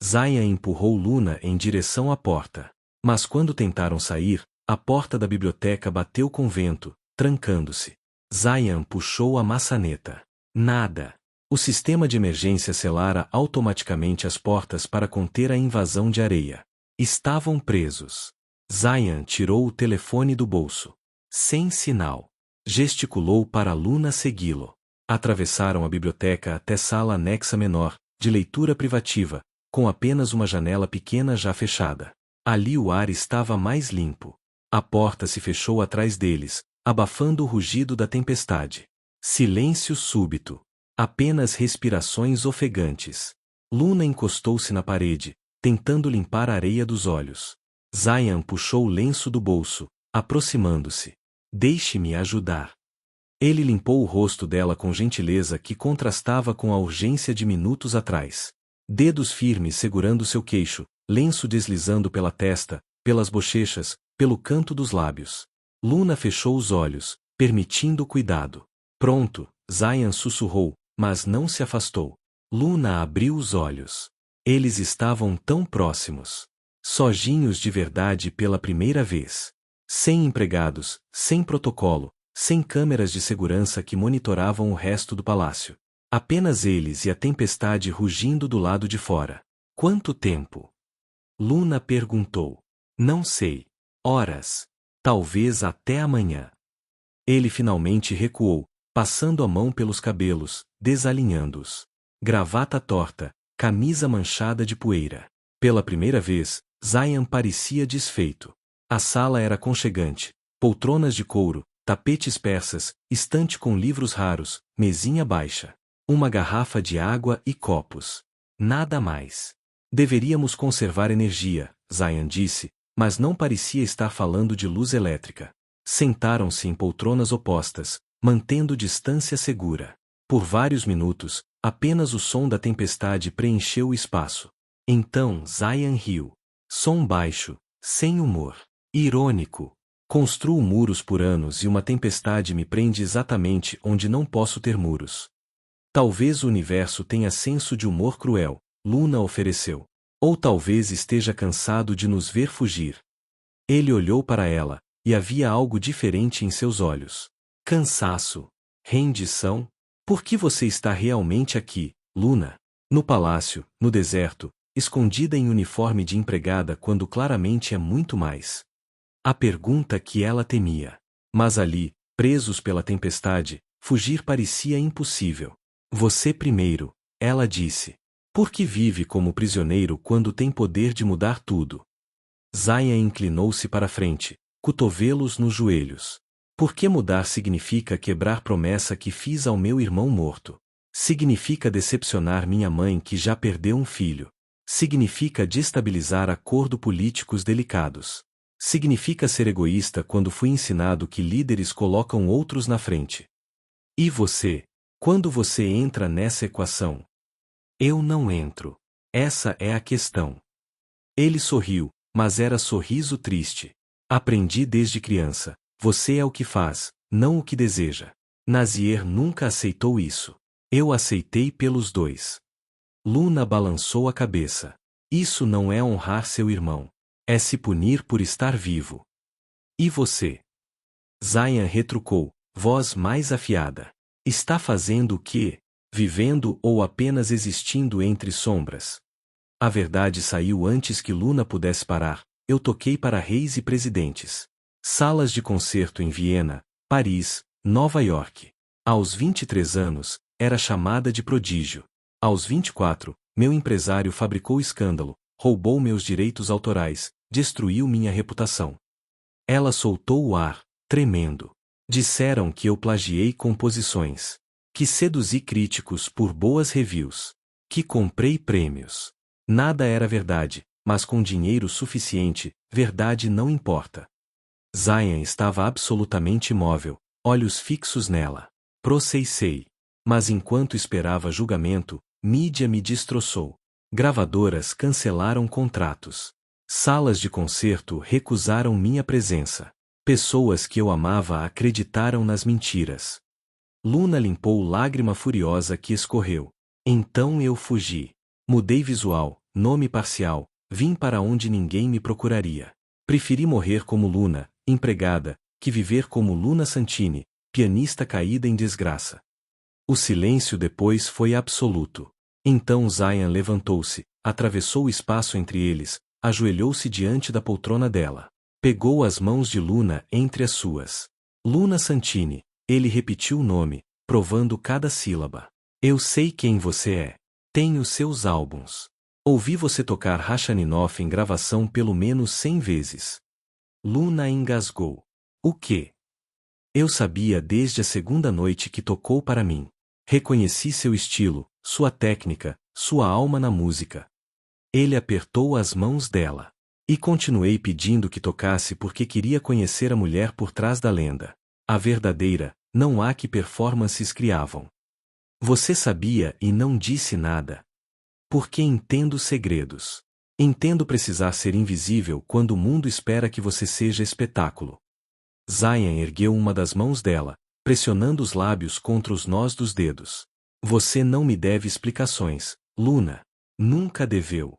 Speaker 1: Zion empurrou Luna em direção à porta. Mas quando tentaram sair, a porta da biblioteca bateu com vento, trancando-se. Zion puxou a maçaneta. Nada. O sistema de emergência selara automaticamente as portas para conter a invasão de areia. Estavam presos. Zion tirou o telefone do bolso. Sem sinal. Gesticulou para Luna segui-lo. Atravessaram a biblioteca até sala anexa menor, de leitura privativa, com apenas uma janela pequena já fechada. Ali o ar estava mais limpo. A porta se fechou atrás deles, abafando o rugido da tempestade. Silêncio súbito. Apenas respirações ofegantes. Luna encostou-se na parede, tentando limpar a areia dos olhos. Zayan puxou o lenço do bolso, aproximando-se. Deixe-me ajudar. Ele limpou o rosto dela com gentileza que contrastava com a urgência de minutos atrás. Dedos firmes segurando seu queixo, lenço deslizando pela testa, pelas bochechas, pelo canto dos lábios. Luna fechou os olhos, permitindo o cuidado. Pronto, Zayan sussurrou, mas não se afastou. Luna abriu os olhos. Eles estavam tão próximos. Sojinhos de verdade pela primeira vez. Sem empregados, sem protocolo, sem câmeras de segurança que monitoravam o resto do palácio. Apenas eles e a tempestade rugindo do lado de fora. Quanto tempo? Luna perguntou. Não sei. Horas. Talvez até amanhã. Ele finalmente recuou, passando a mão pelos cabelos, desalinhando-os. Gravata torta, camisa manchada de poeira. Pela primeira vez, Zayan parecia desfeito. A sala era aconchegante, poltronas de couro, tapetes persas, estante com livros raros, mesinha baixa. Uma garrafa de água e copos. Nada mais. Deveríamos conservar energia, Zayan disse, mas não parecia estar falando de luz elétrica. Sentaram-se em poltronas opostas, mantendo distância segura. Por vários minutos, apenas o som da tempestade preencheu o espaço. Então Zayan riu. Som baixo, sem humor. Irônico. Construo muros por anos e uma tempestade me prende exatamente onde não posso ter muros. Talvez o universo tenha senso de humor cruel, Luna ofereceu. Ou talvez esteja cansado de nos ver fugir. Ele olhou para ela, e havia algo diferente em seus olhos. Cansaço. Rendição. Por que você está realmente aqui, Luna? No palácio, no deserto, escondida em uniforme de empregada quando claramente é muito mais. A pergunta que ela temia. Mas ali, presos pela tempestade, fugir parecia impossível. Você primeiro, ela disse. Por que vive como prisioneiro quando tem poder de mudar tudo? Zayan inclinou-se para frente, cotovelos nos joelhos. Por que mudar significa quebrar promessa que fiz ao meu irmão morto? Significa decepcionar minha mãe que já perdeu um filho. Significa destabilizar acordos políticos delicados. Significa ser egoísta quando fui ensinado que líderes colocam outros na frente. E você? Quando você entra nessa equação? Eu não entro. Essa é a questão. Ele sorriu, mas era sorriso triste. Aprendi desde criança. Você é o que faz, não o que deseja. Nazier nunca aceitou isso. Eu aceitei pelos dois. Luna balançou a cabeça. Isso não é honrar seu irmão. É se punir por estar vivo. E você? Zayan retrucou, voz mais afiada. Está fazendo o quê? Vivendo ou apenas existindo entre sombras? A verdade saiu antes que Luna pudesse parar. Eu toquei para reis e presidentes. Salas de concerto em Viena, Paris, Nova York. Aos 23 anos, era chamada de prodígio. Aos 24, meu empresário fabricou escândalo, roubou meus direitos autorais, destruiu minha reputação. Ela soltou o ar, tremendo. Disseram que eu plagiei composições. Que seduzi críticos por boas reviews. Que comprei prêmios. Nada era verdade, mas com dinheiro suficiente, verdade não importa. Zayan estava absolutamente imóvel, olhos fixos nela. Processei. Mas enquanto esperava julgamento, mídia me destroçou. Gravadoras cancelaram contratos. Salas de concerto recusaram minha presença. Pessoas que eu amava acreditaram nas mentiras. Luna limpou lágrima furiosa que escorreu. Então eu fugi. Mudei visual, nome parcial, vim para onde ninguém me procuraria. Preferi morrer como Luna, empregada, que viver como Luna Santini, pianista caída em desgraça. O silêncio depois foi absoluto. Então Zayan levantou-se, atravessou o espaço entre eles, ajoelhou-se diante da poltrona dela. Pegou as mãos de Luna entre as suas. Luna Santini, ele repetiu o nome, provando cada sílaba. Eu sei quem você é. Tenho seus álbuns. Ouvi você tocar Rachmaninoff em gravação pelo menos 100 vezes. Luna engasgou. O quê? Eu sabia desde a segunda noite que tocou para mim. Reconheci seu estilo, sua técnica, sua alma na música. Ele apertou as mãos dela. E continuei pedindo que tocasse porque queria conhecer a mulher por trás da lenda. A verdadeira, não há que performances criavam. Você sabia e não disse nada. Porque entendo segredos. Entendo precisar ser invisível quando o mundo espera que você seja espetáculo. Zayn ergueu uma das mãos dela, pressionando os lábios contra os nós dos dedos. Você não me deve explicações, Luna. Nunca deveu.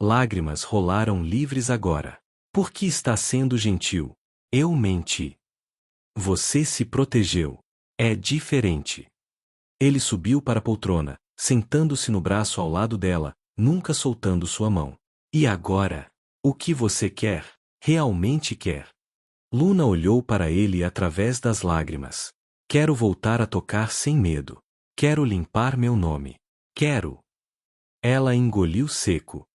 Speaker 1: Lágrimas rolaram livres agora. Por que está sendo gentil? Eu menti. Você se protegeu. É diferente. Ele subiu para a poltrona, sentando-se no braço ao lado dela, nunca soltando sua mão. E agora? O que você quer? Realmente quer? Luna olhou para ele através das lágrimas. Quero voltar a tocar sem medo. Quero limpar meu nome. Quero. Ela engoliu seco.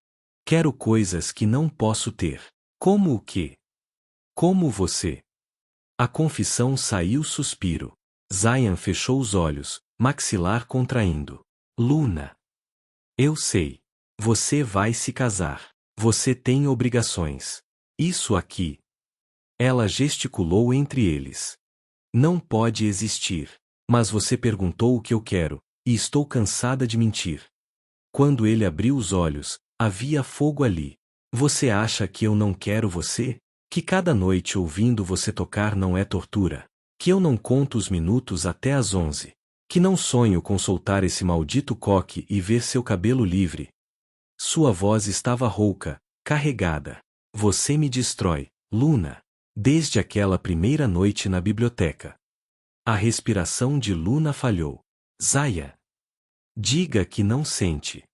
Speaker 1: Quero coisas que não posso ter. Como o quê? Como você? A confissão saiu suspiro. Zayn fechou os olhos, maxilar contraindo. Luna. Eu sei. Você vai se casar. Você tem obrigações. Isso aqui. Ela gesticulou entre eles. Não pode existir. Mas você perguntou o que eu quero, e estou cansada de mentir. Quando ele abriu os olhos, havia fogo ali. Você acha que eu não quero você? Que cada noite ouvindo você tocar não é tortura? Que eu não conto os minutos até às 11? Que não sonho com soltar esse maldito coque e ver seu cabelo livre? Sua voz estava rouca, carregada. Você me destrói, Luna. Desde aquela primeira noite na biblioteca. A respiração de Luna falhou. Zayn. Diga que não sente.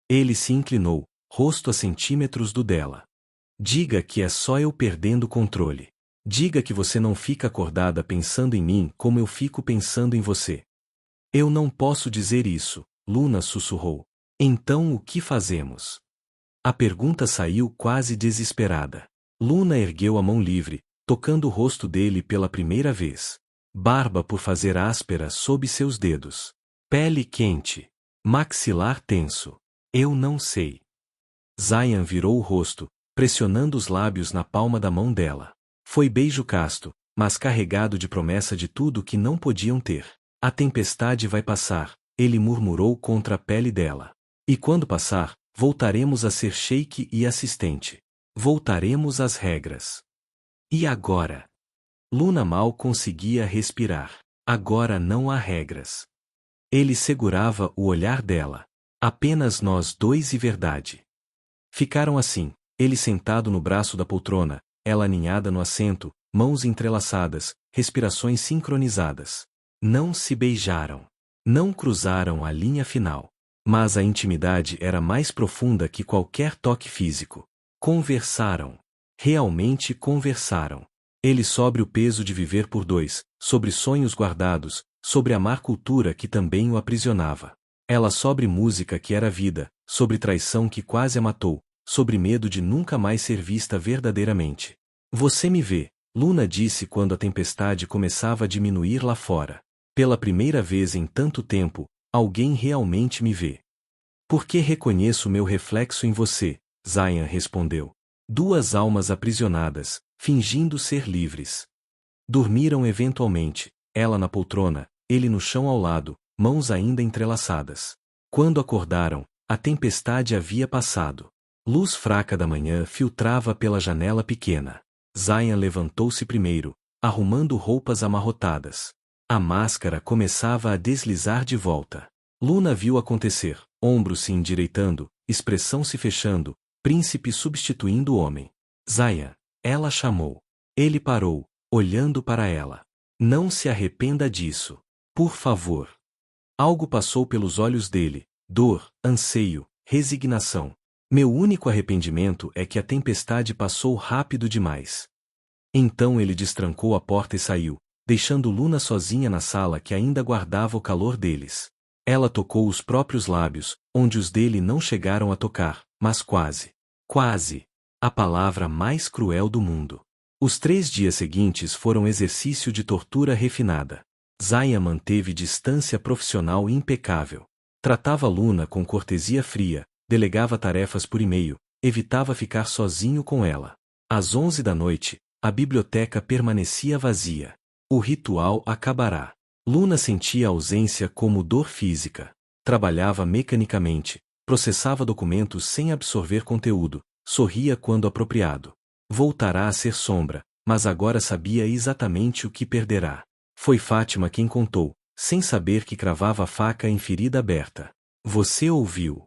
Speaker 1: Ele se inclinou, rosto a centímetros do dela. Diga que é só eu perdendo o controle. Diga que você não fica acordada pensando em mim como eu fico pensando em você. Eu não posso dizer isso, Luna sussurrou. Então o que fazemos? A pergunta saiu quase desesperada. Luna ergueu a mão livre, tocando o rosto dele pela primeira vez. Barba por fazer áspera sob seus dedos. Pele quente. Maxilar tenso. Eu não sei. Zayn virou o rosto, pressionando os lábios na palma da mão dela. Foi beijo casto, mas carregado de promessa de tudo que não podiam ter. A tempestade vai passar, ele murmurou contra a pele dela. E quando passar, voltaremos a ser sheik e assistente. Voltaremos às regras. E agora? Luna mal conseguia respirar. Agora não há regras. Ele segurava o olhar dela. Apenas nós dois e verdade. Ficaram assim, ele sentado no braço da poltrona, ela aninhada no assento, mãos entrelaçadas, respirações sincronizadas. Não se beijaram. Não cruzaram a linha final. Mas a intimidade era mais profunda que qualquer toque físico. Conversaram. Realmente conversaram. Ele sobre o peso de viver por dois, sobre sonhos guardados, sobre a má cultura que também o aprisionava. Ela sobre música que era vida, sobre traição que quase a matou, sobre medo de nunca mais ser vista verdadeiramente. Você me vê, Luna disse quando a tempestade começava a diminuir lá fora. Pela primeira vez em tanto tempo, alguém realmente me vê. Porque reconheço meu reflexo em você, Zayn respondeu. Duas almas aprisionadas, fingindo ser livres. Dormiram eventualmente, ela na poltrona, ele no chão ao lado, mãos ainda entrelaçadas. Quando acordaram, a tempestade havia passado. Luz fraca da manhã filtrava pela janela pequena. Zayn levantou-se primeiro, arrumando roupas amarrotadas. A máscara começava a deslizar de volta. Luna viu acontecer, ombros se endireitando, expressão se fechando, príncipe substituindo o homem. Zayn, ela chamou. Ele parou, olhando para ela. Não se arrependa disso. Por favor. Algo passou pelos olhos dele, dor, anseio, resignação. Meu único arrependimento é que a tempestade passou rápido demais. Então ele destrancou a porta e saiu, deixando Luna sozinha na sala que ainda guardava o calor deles. Ela tocou os próprios lábios, onde os dele não chegaram a tocar, mas quase. Quase. A palavra mais cruel do mundo. Os 3 dias seguintes foram exercício de tortura refinada. Zayn manteve distância profissional impecável. Tratava Luna com cortesia fria, delegava tarefas por e-mail, evitava ficar sozinho com ela. Às 11 da noite, a biblioteca permanecia vazia. O ritual acabará. Luna sentia a ausência como dor física. Trabalhava mecanicamente, processava documentos sem absorver conteúdo, sorria quando apropriado. Voltará a ser sombra, mas agora sabia exatamente o que perderá. Foi Fátima quem contou, sem saber que cravava a faca em ferida aberta. Você ouviu?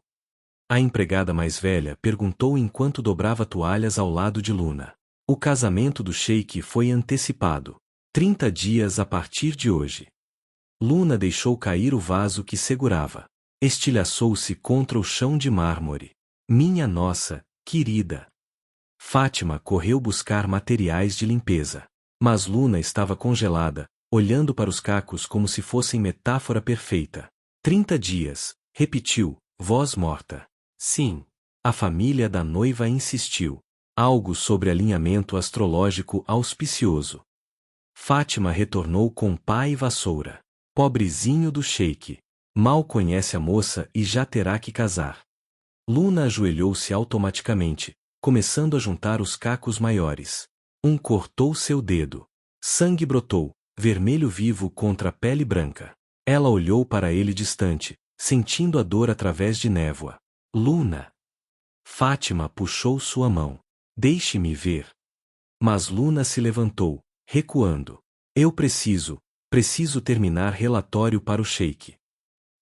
Speaker 1: A empregada mais velha perguntou enquanto dobrava toalhas ao lado de Luna. O casamento do sheik foi antecipado. 30 dias a partir de hoje. Luna deixou cair o vaso que segurava. Estilhaçou-se contra o chão de mármore. Minha nossa, querida! Fátima correu buscar materiais de limpeza. Mas Luna estava congelada, olhando para os cacos como se fossem metáfora perfeita. 30 dias, repetiu, voz morta. Sim. A família da noiva insistiu. Algo sobre alinhamento astrológico auspicioso. Fátima retornou com pá e vassoura. Pobrezinho do sheik. Mal conhece a moça e já terá que casar. Luna ajoelhou-se automaticamente, começando a juntar os cacos maiores. Um cortou seu dedo. Sangue brotou, vermelho vivo contra a pele branca. Ela olhou para ele distante, sentindo a dor através de névoa. Luna! Fátima puxou sua mão. Deixe-me ver. Mas Luna se levantou, recuando. Eu preciso terminar relatório para o sheik.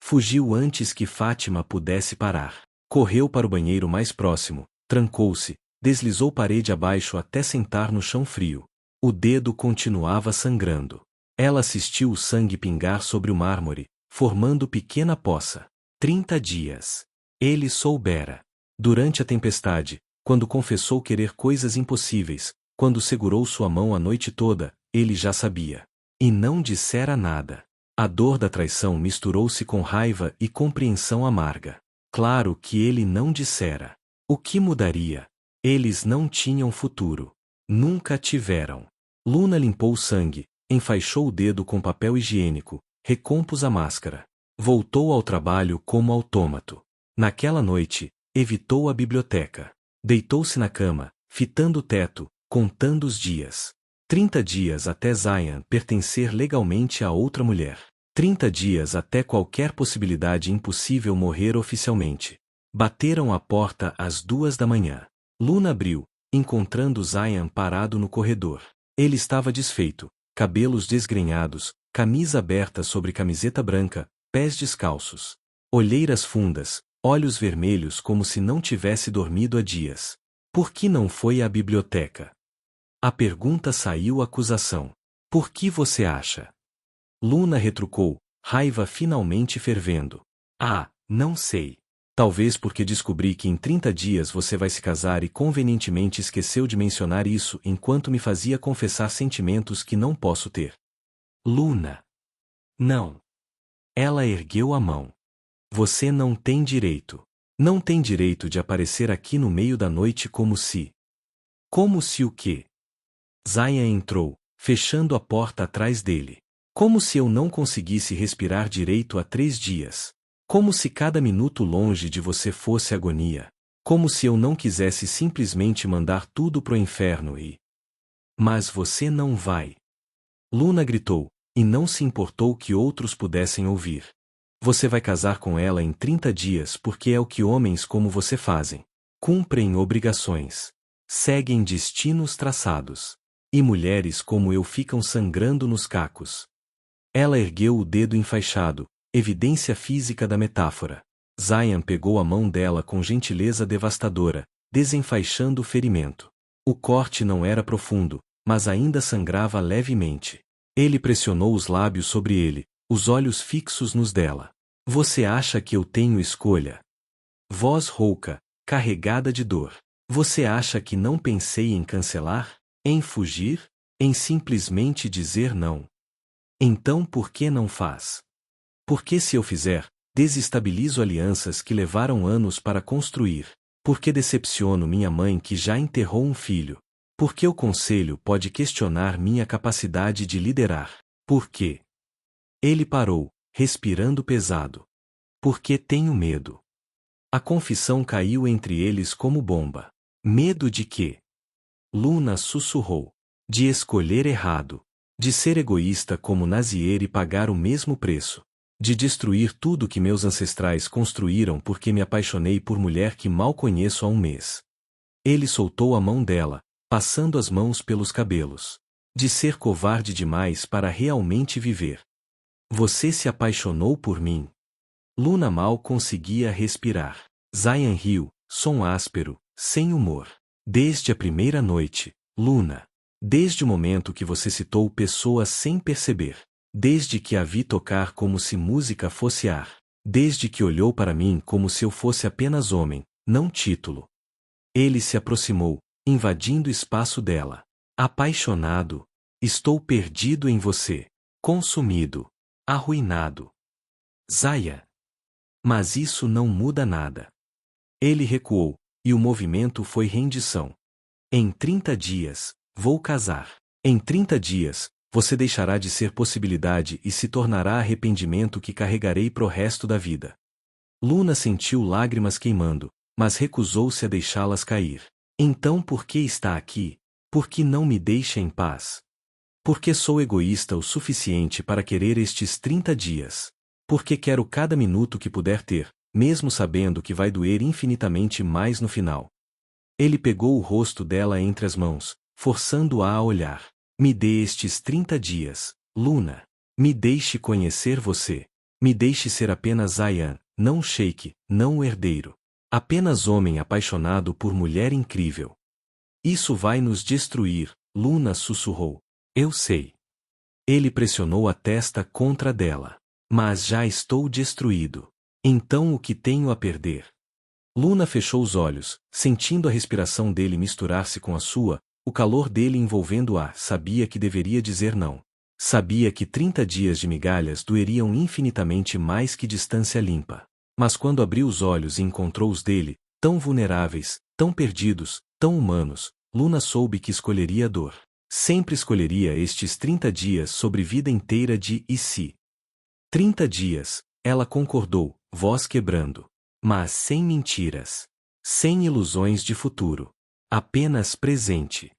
Speaker 1: Fugiu antes que Fátima pudesse parar. Correu para o banheiro mais próximo, trancou-se, deslizou parede abaixo até sentar no chão frio. O dedo continuava sangrando. Ela assistiu o sangue pingar sobre o mármore, formando pequena poça. 30 dias. Ele soubera. Durante a tempestade, quando confessou querer coisas impossíveis, quando segurou sua mão a noite toda, ele já sabia. E não dissera nada. A dor da traição misturou-se com raiva e compreensão amarga. Claro que ele não dissera. O que mudaria? Eles não tinham futuro. Nunca tiveram. Luna limpou o sangue, enfaixou o dedo com papel higiênico, recompôs a máscara. Voltou ao trabalho como autômato. Naquela noite, evitou a biblioteca. Deitou-se na cama, fitando o teto, contando os dias. 30 dias até Zayan pertencer legalmente a outra mulher. 30 dias até qualquer possibilidade impossível morrer oficialmente. Bateram a porta às 2 da manhã. Luna abriu, encontrando Zayan parado no corredor. Ele estava desfeito, cabelos desgrenhados, camisa aberta sobre camiseta branca, pés descalços. Olheiras fundas, olhos vermelhos como se não tivesse dormido há dias. Por que não foi à biblioteca? A pergunta saiu acusação. Por que você acha? Luna retrucou, raiva finalmente fervendo. Ah, não sei. Talvez porque descobri que em 30 dias você vai se casar e convenientemente esqueceu de mencionar isso enquanto me fazia confessar sentimentos que não posso ter. Luna. Não. Ela ergueu a mão. Você não tem direito. Não tem direito de aparecer aqui no meio da noite como se... Como se o quê? Zayan entrou, fechando a porta atrás dele. Como se eu não conseguisse respirar direito há 3 dias. Como se cada minuto longe de você fosse agonia. Como se eu não quisesse simplesmente mandar tudo pro inferno e... Mas você não vai. Luna gritou, e não se importou que outros pudessem ouvir. Você vai casar com ela em 30 dias porque é o que homens como você fazem. Cumprem obrigações. Seguem destinos traçados. E mulheres como eu ficam sangrando nos cacos. Ela ergueu o dedo enfaixado, evidência física da metáfora. Zayan pegou a mão dela com gentileza devastadora, desenfaixando o ferimento. O corte não era profundo, mas ainda sangrava levemente. Ele pressionou os lábios sobre ele, os olhos fixos nos dela. Você acha que eu tenho escolha? Voz rouca, carregada de dor. Você acha que não pensei em cancelar? Em fugir? Em simplesmente dizer não? Então por que não faz? Porque se eu fizer, desestabilizo alianças que levaram anos para construir. Porque decepciono minha mãe que já enterrou um filho. Porque o conselho pode questionar minha capacidade de liderar. Por quê? Ele parou, respirando pesado. Porque tenho medo. A confissão caiu entre eles como bomba. Medo de quê? Luna sussurrou. De escolher errado. De ser egoísta como Nazier e pagar o mesmo preço. De destruir tudo que meus ancestrais construíram porque me apaixonei por mulher que mal conheço há um mês. Ele soltou a mão dela, passando as mãos pelos cabelos. De ser covarde demais para realmente viver. Você se apaixonou por mim? Luna mal conseguia respirar. Zayan riu, som áspero, sem humor. Desde a primeira noite, Luna. Desde o momento que você citou pessoas sem perceber. Desde que a vi tocar como se música fosse ar. Desde que olhou para mim como se eu fosse apenas homem, não título. Ele se aproximou, invadindo o espaço dela. Apaixonado. Estou perdido em você. Consumido. Arruinado. Zaya. Mas isso não muda nada. Ele recuou, e o movimento foi rendição. Em 30 dias, vou casar. Em 30 dias, você deixará de ser possibilidade e se tornará arrependimento que carregarei pro resto da vida. Luna sentiu lágrimas queimando, mas recusou-se a deixá-las cair. Então por que está aqui? Por que não me deixa em paz? Porque sou egoísta o suficiente para querer estes 30 dias. Porque quero cada minuto que puder ter, mesmo sabendo que vai doer infinitamente mais no final. Ele pegou o rosto dela entre as mãos, forçando-a a olhar. Me dê estes 30 dias, Luna. Me deixe conhecer você. Me deixe ser apenas Zayan, não Sheik, não o herdeiro. Apenas homem apaixonado por mulher incrível. Isso vai nos destruir, Luna sussurrou. Eu sei. Ele pressionou a testa contra dela. Mas já estou destruído. Então o que tenho a perder? Luna fechou os olhos, sentindo a respiração dele misturar-se com a sua, o calor dele envolvendo-a. Sabia que deveria dizer não. Sabia que 30 dias de migalhas doeriam infinitamente mais que distância limpa. Mas quando abriu os olhos e encontrou os dele, tão vulneráveis, tão perdidos, tão humanos, Luna soube que escolheria a dor. Sempre escolheria estes 30 dias sobre vida inteira de e se. 30 dias, ela concordou, voz quebrando. Mas sem mentiras. Sem ilusões de futuro. Apenas presente.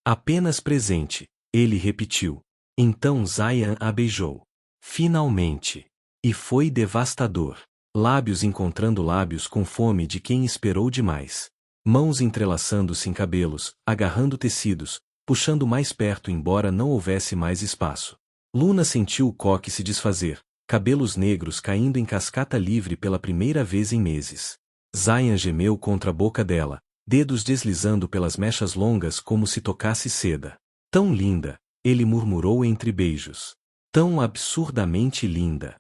Speaker 1: Apenas presente, ele repetiu. Então Zayan a beijou. Finalmente. E foi devastador. Lábios encontrando lábios com fome de quem esperou demais. Mãos entrelaçando-se em cabelos, agarrando tecidos, puxando mais perto embora não houvesse mais espaço. Luna sentiu o coque se desfazer, cabelos negros caindo em cascata livre pela primeira vez em meses. Zayan gemeu contra a boca dela, dedos deslizando pelas mechas longas como se tocasse seda. Tão linda, ele murmurou entre beijos. Tão absurdamente linda.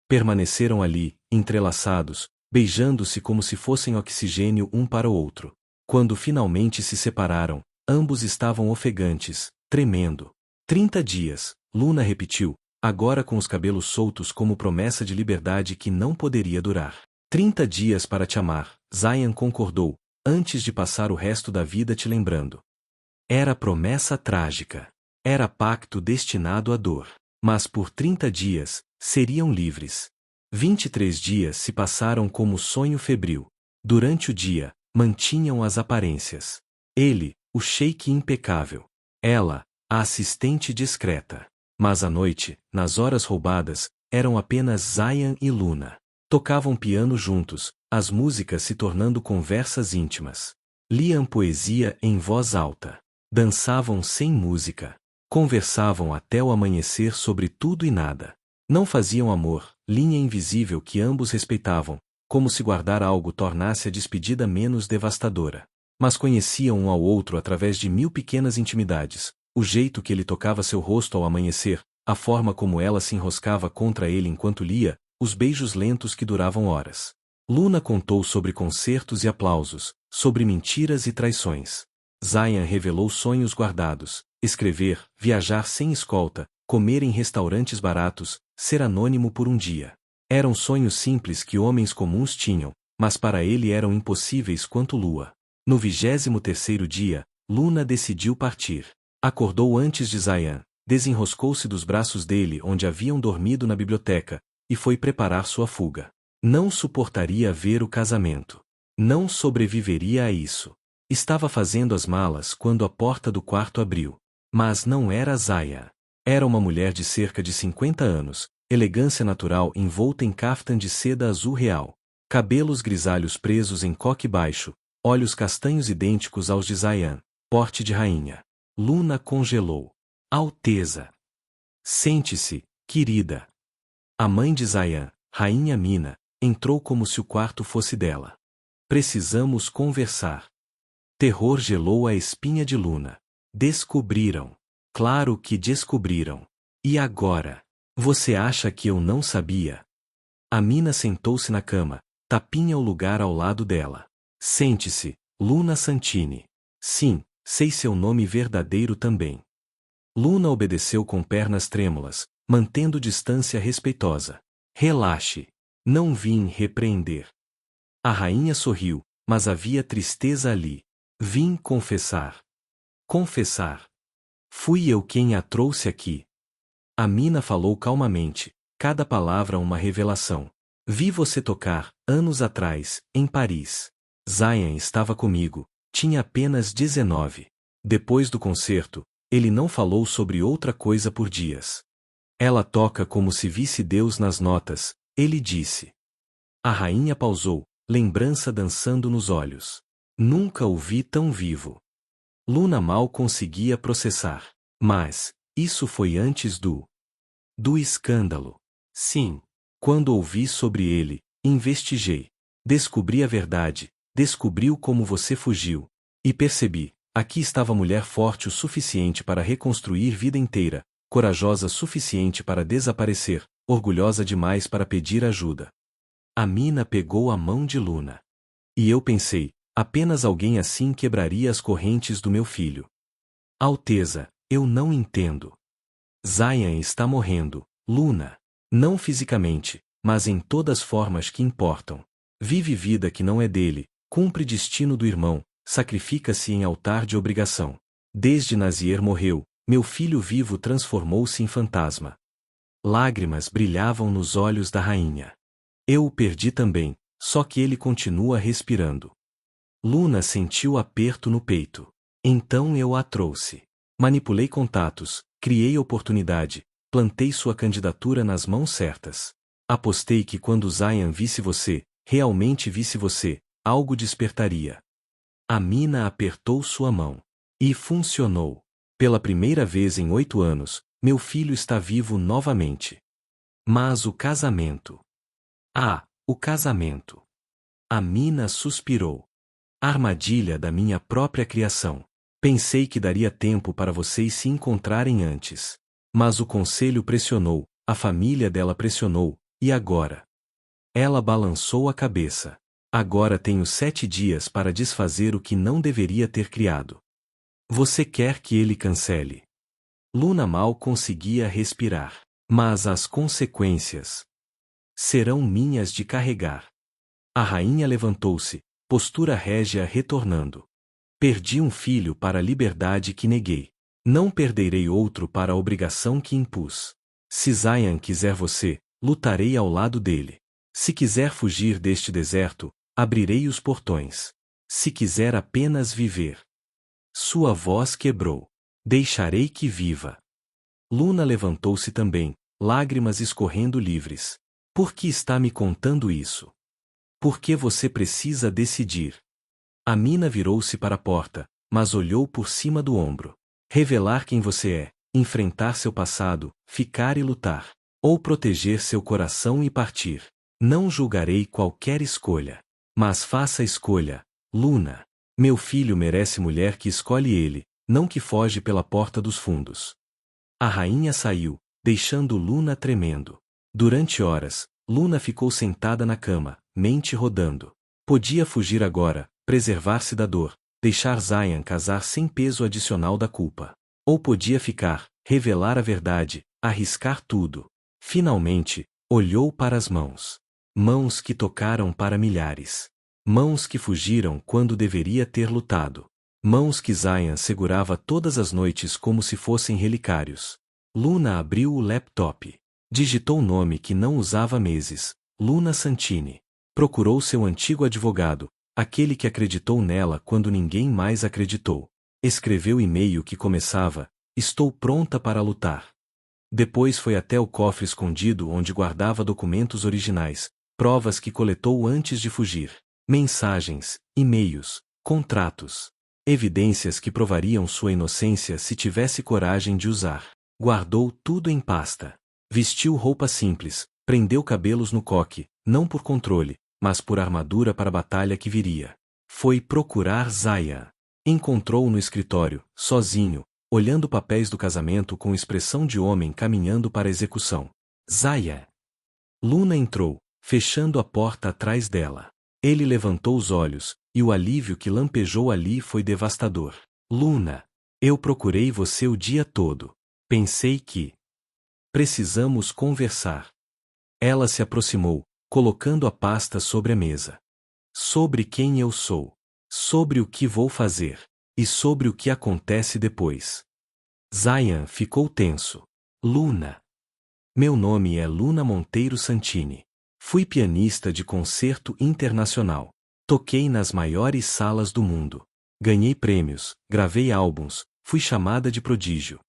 Speaker 1: Permaneceram ali, entrelaçados, beijando-se como se fossem oxigênio um para o outro. Quando finalmente se separaram, ambos estavam ofegantes, tremendo. 30 dias, Luna repetiu, agora com os cabelos soltos como promessa de liberdade que não poderia durar. 30 dias para te amar, Zayan concordou, antes de passar o resto da vida te lembrando. Era promessa trágica. Era pacto destinado à dor. Mas por 30 dias, seriam livres. 23 dias se passaram como sonho febril. Durante o dia, mantinham as aparências. Ele, o sheik impecável. Ela, a assistente discreta. Mas à noite, nas horas roubadas, eram apenas Zayan e Luna. Tocavam piano juntos, as músicas se tornando conversas íntimas. Liam poesia em voz alta. Dançavam sem música. Conversavam até o amanhecer sobre tudo e nada. Não faziam amor, linha invisível que ambos respeitavam, como se guardar algo tornasse a despedida menos devastadora. Mas conheciam um ao outro através de 1000 pequenas intimidades, o jeito que ele tocava seu rosto ao amanhecer, a forma como ela se enroscava contra ele enquanto lia, os beijos lentos que duravam horas. Luna contou sobre concertos e aplausos, sobre mentiras e traições. Zayan revelou sonhos guardados, escrever, viajar sem escolta, comer em restaurantes baratos, ser anônimo por um dia. Eram sonhos simples que homens comuns tinham, mas para ele eram impossíveis quanto lua. No 23º dia, Luna decidiu partir. Acordou antes de Zayan, desenroscou-se dos braços dele onde haviam dormido na biblioteca, e foi preparar sua fuga. Não suportaria ver o casamento. Não sobreviveria a isso. Estava fazendo as malas quando a porta do quarto abriu. Mas não era Zayan. Era uma mulher de cerca de 50 anos, elegância natural envolta em caftan de seda azul real, cabelos grisalhos presos em coque baixo, olhos castanhos idênticos aos de Zayan, porte de rainha. Luna congelou. Alteza. Sente-se, querida. A mãe de Zayan, Rainha Mina, entrou como se o quarto fosse dela. Precisamos conversar. Terror gelou a espinha de Luna. Descobriram. Claro que descobriram. E agora? Você acha que eu não sabia? A Mina sentou-se na cama, tapinha o lugar ao lado dela. Sente-se, Luna Santini. Sim, sei seu nome verdadeiro também. Luna obedeceu com pernas trêmulas, mantendo distância respeitosa. Relaxe. Não vim repreender. A rainha sorriu, mas havia tristeza ali. Vim confessar. Confessar. Fui eu quem a trouxe aqui. A Mina falou calmamente, cada palavra uma revelação. Vi você tocar, anos atrás, em Paris. Zayan estava comigo, tinha apenas 19. Depois do concerto, ele não falou sobre outra coisa por dias. Ela toca como se visse Deus nas notas, ele disse. A rainha pausou, lembrança dançando nos olhos. Nunca o vi tão vivo. Luna mal conseguia processar. Mas, isso foi antes do escândalo. Sim. Quando ouvi sobre ele, investiguei. Descobri a verdade, descobriu como você fugiu. E percebi, aqui estava mulher forte o suficiente para reconstruir vida inteira, corajosa suficiente para desaparecer, orgulhosa demais para pedir ajuda. A Mina pegou a mão de Luna. E eu pensei, apenas alguém assim quebraria as correntes do meu filho. Alteza, eu não entendo. Zayan está morrendo, Luna. Não fisicamente, mas em todas as formas que importam. Vive vida que não é dele, cumpre destino do irmão, sacrifica-se em altar de obrigação. Desde Nazier morreu, meu filho vivo transformou-se em fantasma. Lágrimas brilhavam nos olhos da rainha. Eu o perdi também, só que ele continua respirando. Luna sentiu aperto no peito. Então eu a trouxe. Manipulei contatos, criei oportunidade, plantei sua candidatura nas mãos certas. Apostei que quando Zayan visse você, realmente visse você, algo despertaria. A Mina apertou sua mão. E funcionou. Pela primeira vez em 8 anos, meu filho está vivo novamente. Mas o casamento. Ah, o casamento. A Mina suspirou. Armadilha da minha própria criação. Pensei que daria tempo para vocês se encontrarem antes. Mas o conselho pressionou, a família dela pressionou, e agora? Ela balançou a cabeça. Agora tenho 7 dias para desfazer o que não deveria ter criado. Você quer que ele cancele? Luna mal conseguia respirar. Mas as consequências serão minhas de carregar. A rainha levantou-se, postura régia retornando. Perdi um filho para a liberdade que neguei. Não perderei outro para a obrigação que impus. Se Zayan quiser você, lutarei ao lado dele. Se quiser fugir deste deserto, abrirei os portões. Se quiser apenas viver. Sua voz quebrou. Deixarei que viva. Luna levantou-se também, lágrimas escorrendo livres. Por que está me contando isso? Por que você precisa decidir? A Mina virou-se para a porta, mas olhou por cima do ombro. Revelar quem você é, enfrentar seu passado, ficar e lutar. Ou proteger seu coração e partir. Não julgarei qualquer escolha. Mas faça a escolha, Luna. Meu filho merece mulher que escolhe ele, não que foge pela porta dos fundos. A rainha saiu, deixando Luna tremendo. Durante horas, Luna ficou sentada na cama, mente rodando. Podia fugir agora, preservar-se da dor, deixar Zayan casar sem peso adicional da culpa. Ou podia ficar, revelar a verdade, arriscar tudo. Finalmente, olhou para as mãos. Mãos que tocaram para milhares. Mãos que fugiram quando deveria ter lutado. Mãos que Zayan segurava todas as noites como se fossem relicários. Luna abriu o laptop. Digitou o nome que não usava há meses. Luna Santini. Procurou seu antigo advogado, aquele que acreditou nela quando ninguém mais acreditou. Escreveu e-mail que começava: "Estou pronta para lutar." Depois foi até o cofre escondido onde guardava documentos originais, provas que coletou antes de fugir, mensagens, e-mails, contratos, evidências que provariam sua inocência se tivesse coragem de usar. Guardou tudo em pasta. Vestiu roupa simples, prendeu cabelos no coque, não por controle, mas por armadura para a batalha que viria. Foi procurar Zayan. Encontrou-o no escritório, sozinho, olhando papéis do casamento com expressão de homem caminhando para a execução. Zayan. Luna entrou, fechando a porta atrás dela. Ele levantou os olhos, e o alívio que lampejou ali foi devastador. Luna. Eu procurei você o dia todo. Pensei que precisamos conversar. Ela se aproximou, colocando a pasta sobre a mesa. Sobre quem eu sou. Sobre o que vou fazer. E sobre o que acontece depois. Zayan ficou tenso. Luna. Meu nome é Luna Monteiro Santini. Fui pianista de concerto internacional. Toquei nas maiores salas do mundo. Ganhei prêmios, gravei álbuns, fui chamada de prodígio.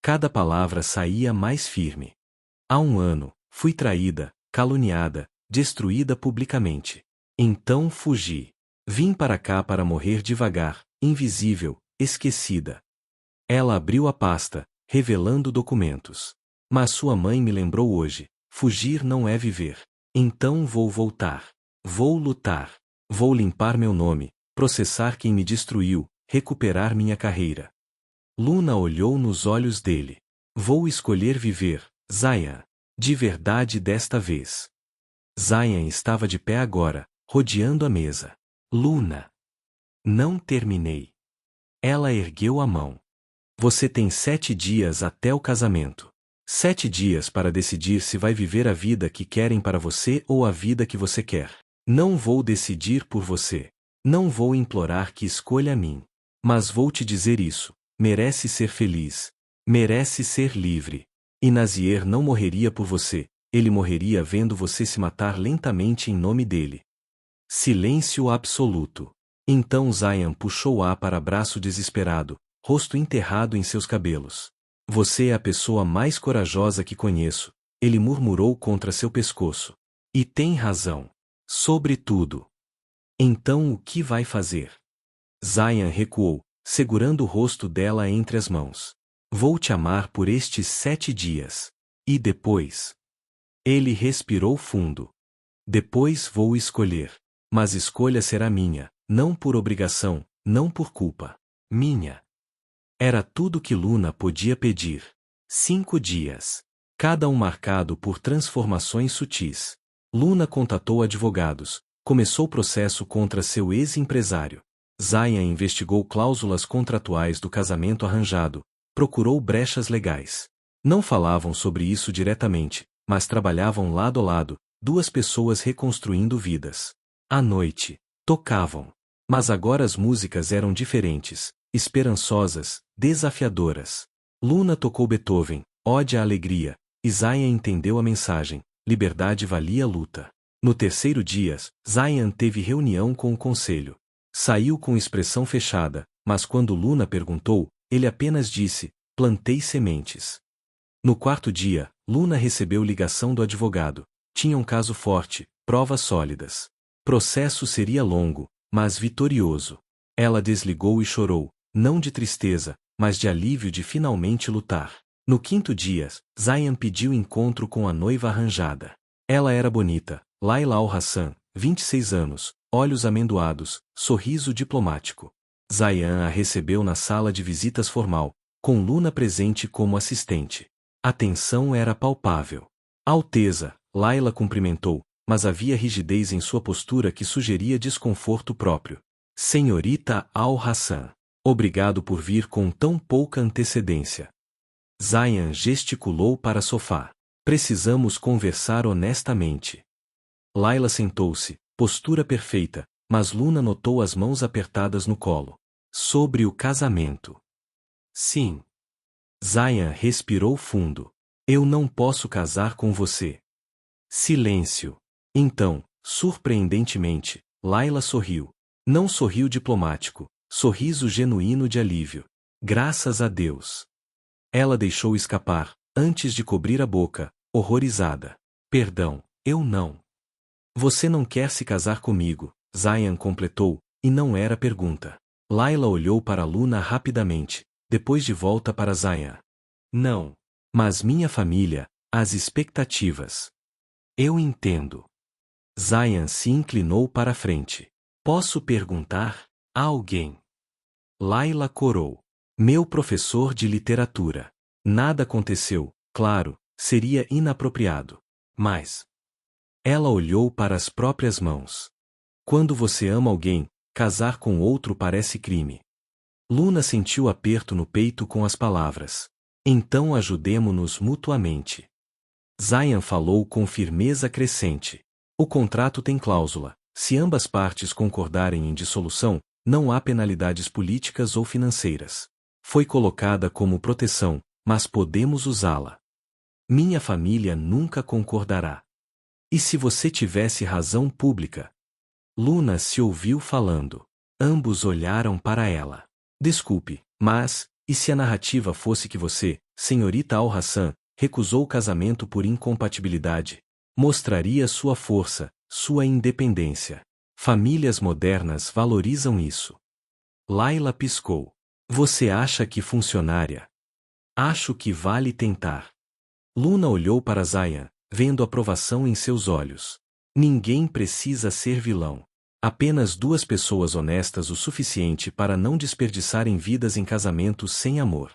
Speaker 1: Cada palavra saía mais firme. Há um ano, fui traída, caluniada, destruída publicamente. Então fugi. Vim para cá para morrer devagar, invisível, esquecida. Ela abriu a pasta, revelando documentos. Mas sua mãe me lembrou hoje: fugir não é viver. Então vou voltar. Vou lutar. Vou limpar meu nome, processar quem me destruiu, recuperar minha carreira. Luna olhou nos olhos dele. Vou escolher viver, Zayan. De verdade desta vez. Zayan estava de pé agora, rodeando a mesa. Luna. Não terminei. Ela ergueu a mão. Você tem 7 dias até o casamento. 7 dias para decidir se vai viver a vida que querem para você ou a vida que você quer. Não vou decidir por você. Não vou implorar que escolha a mim. Mas vou te dizer isso: merece ser feliz. Merece ser livre. E Nazier não morreria por você, ele morreria vendo você se matar lentamente em nome dele. Silêncio absoluto. Então Zayan puxou-a para braço desesperado, rosto enterrado em seus cabelos. Você é a pessoa mais corajosa que conheço, ele murmurou contra seu pescoço. E tem razão. Sobretudo. Então o que vai fazer? Zayan recuou, segurando o rosto dela entre as mãos. Vou te amar por estes 7 dias. E depois? Ele respirou fundo. Depois vou escolher. Mas escolha será minha, não por obrigação, não por culpa. Minha. Era tudo que Luna podia pedir. 5 dias. Cada um marcado por transformações sutis. Luna contatou advogados, começou processo contra seu ex-empresário. Zayan investigou cláusulas contratuais do casamento arranjado, procurou brechas legais. Não falavam sobre isso diretamente, mas trabalhavam lado a lado, 2 pessoas reconstruindo vidas. À noite, tocavam. Mas agora as músicas eram diferentes, esperançosas, desafiadoras. Luna tocou Beethoven, Ode à Alegria, e Zayan entendeu a mensagem: liberdade valia a luta. No terceiro dia, Zayan teve reunião com o conselho. Saiu com expressão fechada, mas quando Luna perguntou, ele apenas disse: plantei sementes. No quarto dia, Luna recebeu ligação do advogado. Tinha um caso forte, provas sólidas. Processo seria longo, mas vitorioso. Ela desligou e chorou, não de tristeza, mas de alívio de finalmente lutar. No quinto dia, Zayan pediu encontro com a noiva arranjada. Ela era bonita, Laila Al-Hassan, 26 anos, olhos amendoados, sorriso diplomático. Zayan a recebeu na sala de visitas formal, com Luna presente como assistente. A tensão era palpável. Alteza, Laila cumprimentou, mas havia rigidez em sua postura que sugeria desconforto próprio. Senhorita Al-Hassan, obrigado por vir com tão pouca antecedência. Zayan gesticulou para sofá. Precisamos conversar honestamente. Laila sentou-se, postura perfeita, mas Luna notou as mãos apertadas no colo. Sobre o casamento. Sim. Zayan respirou fundo. Eu não posso casar com você. Silêncio. Então, surpreendentemente, Laila sorriu. Não sorriu diplomático, sorriso genuíno de alívio. Graças a Deus. Ela deixou escapar, antes de cobrir a boca, horrorizada. Perdão, eu não. Você não quer se casar comigo, Zayan completou, e não era pergunta. Laila olhou para Luna rapidamente, depois de volta para Zayan. Não. Mas minha família, as expectativas. Eu entendo. Zayan se inclinou para a frente. Posso perguntar a alguém? Laila corou. Meu professor de literatura. Nada aconteceu, claro, seria inapropriado. Mas. Ela olhou para as próprias mãos. Quando você ama alguém, casar com outro parece crime. Luna sentiu aperto no peito com as palavras. Então ajudemo-nos mutuamente. Zayan falou com firmeza crescente. O contrato tem cláusula. Se ambas partes concordarem em dissolução, não há penalidades políticas ou financeiras. Foi colocada como proteção, mas podemos usá-la. Minha família nunca concordará. E se você tivesse razão pública? Luna se ouviu falando. Ambos olharam para ela. Desculpe, mas, e se a narrativa fosse que você, senhorita Al-Hassan, recusou o casamento por incompatibilidade? Mostraria sua força, sua independência. Famílias modernas valorizam isso. Laila piscou. Você acha que funcionaria? Acho que vale tentar. Luna olhou para Zayan, vendo aprovação em seus olhos. Ninguém precisa ser vilão. Apenas duas pessoas honestas o suficiente para não desperdiçarem vidas em casamentos sem amor.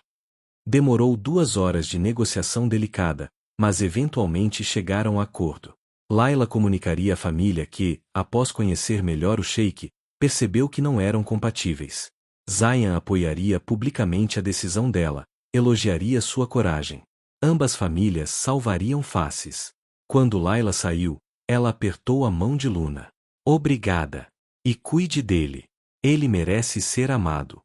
Speaker 1: Demorou 2 horas de negociação delicada, mas eventualmente chegaram a acordo. Laila comunicaria à família que, após conhecer melhor o sheik, percebeu que não eram compatíveis. Zayan apoiaria publicamente a decisão dela, elogiaria sua coragem. Ambas famílias salvariam faces. Quando Laila saiu, ela apertou a mão de Luna. Obrigada. E cuide dele. Ele merece ser amado.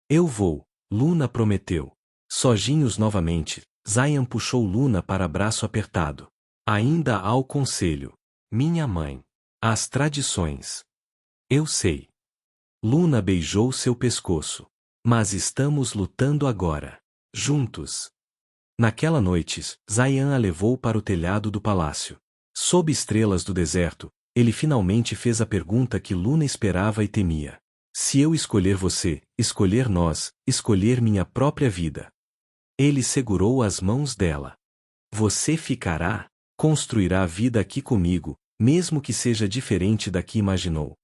Speaker 1: Eu vou, Luna prometeu. Sojinhos novamente, Zayan puxou Luna para braço apertado. Ainda há o conselho. Minha mãe. As tradições. Eu sei. Luna beijou seu pescoço. Mas estamos lutando agora. Juntos. Naquela noite, Zayan a levou para o telhado do palácio. Sob estrelas do deserto, ele finalmente fez a pergunta que Luna esperava e temia. Se eu escolher você, escolher nós, escolher minha própria vida. Ele segurou as mãos dela. Você ficará, construirá a vida aqui comigo, mesmo que seja diferente da que imaginou.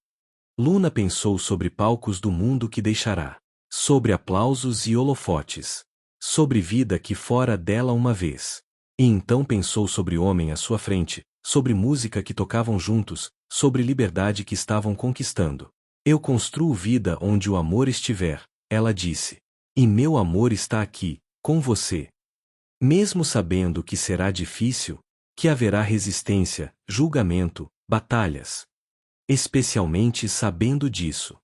Speaker 1: Luna pensou sobre palcos do mundo que deixará. Sobre aplausos e holofotes. Sobre vida que fora dela uma vez. E então pensou sobre homem à sua frente, sobre música que tocavam juntos, sobre liberdade que estavam conquistando. Eu construo vida onde o amor estiver, ela disse. E meu amor está aqui, com você. Mesmo sabendo que será difícil, que haverá resistência, julgamento, batalhas. Especialmente sabendo disso.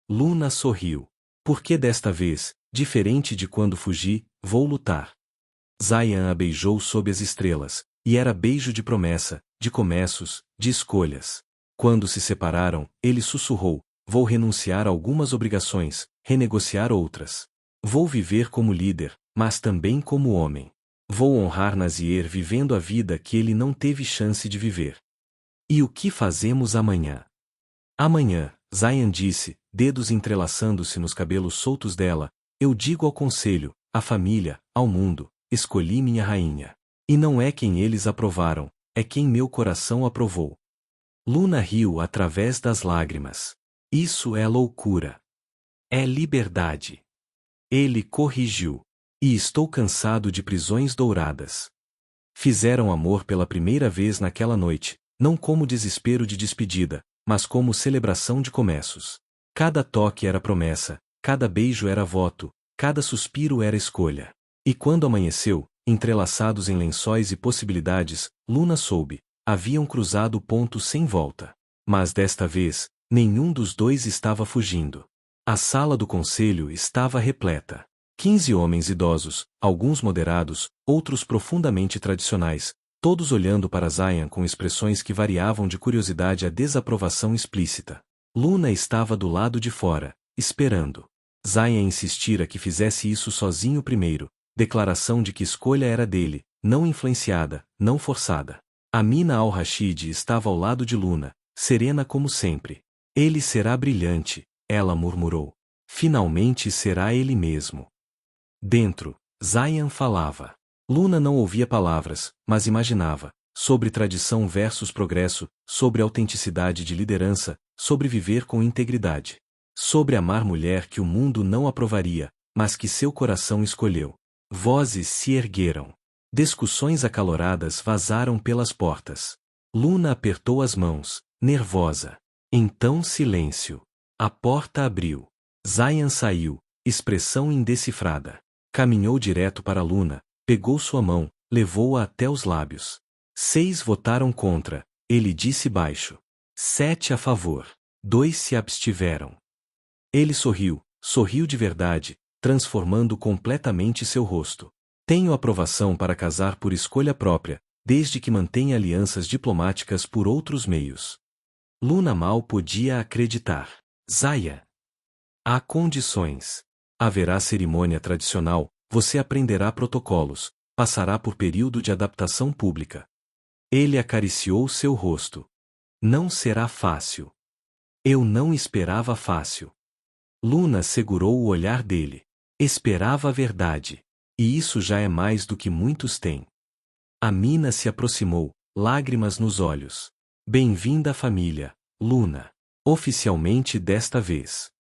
Speaker 1: Luna sorriu. Porque desta vez, diferente de quando fugi, vou lutar. Zayan a beijou sob as estrelas, e era beijo de promessa, de começos, de escolhas. Quando se separaram, ele sussurrou, vou renunciar a algumas obrigações, renegociar outras. Vou viver como líder, mas também como homem. Vou honrar Nazier vivendo a vida que ele não teve chance de viver. E o que fazemos amanhã? Amanhã, Zayan disse, dedos entrelaçando-se nos cabelos soltos dela, eu digo ao conselho, à família, ao mundo, escolhi minha rainha. E não é quem eles aprovaram, é quem meu coração aprovou. Luna riu através das lágrimas. Isso é loucura. É liberdade. Ele corrigiu. E estou cansado de prisões douradas. Fizeram amor pela primeira vez naquela noite, não como desespero de despedida, mas como celebração de começos. Cada toque era promessa, cada beijo era voto, cada suspiro era escolha. E quando amanheceu, entrelaçados em lençóis e possibilidades, Luna soube, haviam cruzado o ponto sem volta. Mas desta vez, nenhum dos dois estava fugindo. A sala do conselho estava repleta. 15 homens idosos, alguns moderados, outros profundamente tradicionais, todos olhando para Zayan com expressões que variavam de curiosidade a desaprovação explícita. Luna estava do lado de fora, esperando. Zayan insistira que fizesse isso sozinho primeiro, declaração de que escolha era dele, não influenciada, não forçada. Amina al-Rashid estava ao lado de Luna, serena como sempre. Ele será brilhante, ela murmurou. Finalmente será ele mesmo. Dentro, Zayan falava. Luna não ouvia palavras, mas imaginava, sobre tradição versus progresso, sobre autenticidade de liderança, sobre viver com integridade. Sobre amar mulher que o mundo não aprovaria, mas que seu coração escolheu. Vozes se ergueram. Discussões acaloradas vazaram pelas portas. Luna apertou as mãos, nervosa. Então silêncio. A porta abriu. Zayan saiu, expressão indecifrada. Caminhou direto para Luna, pegou sua mão, levou-a até os lábios. 6 votaram contra, ele disse baixo. 7 a favor. 2 se abstiveram. Ele sorriu, sorriu de verdade, transformando completamente seu rosto. Tenho aprovação para casar por escolha própria, desde que mantenha alianças diplomáticas por outros meios. Luna mal podia acreditar. Zayan. Há condições. Haverá cerimônia tradicional, você aprenderá protocolos, passará por período de adaptação pública. Ele acariciou seu rosto. Não será fácil. Eu não esperava fácil. Luna segurou o olhar dele. Esperava a verdade. E isso já é mais do que muitos têm. Amina se aproximou, lágrimas nos olhos. Bem-vinda à família, Luna. Oficialmente desta vez.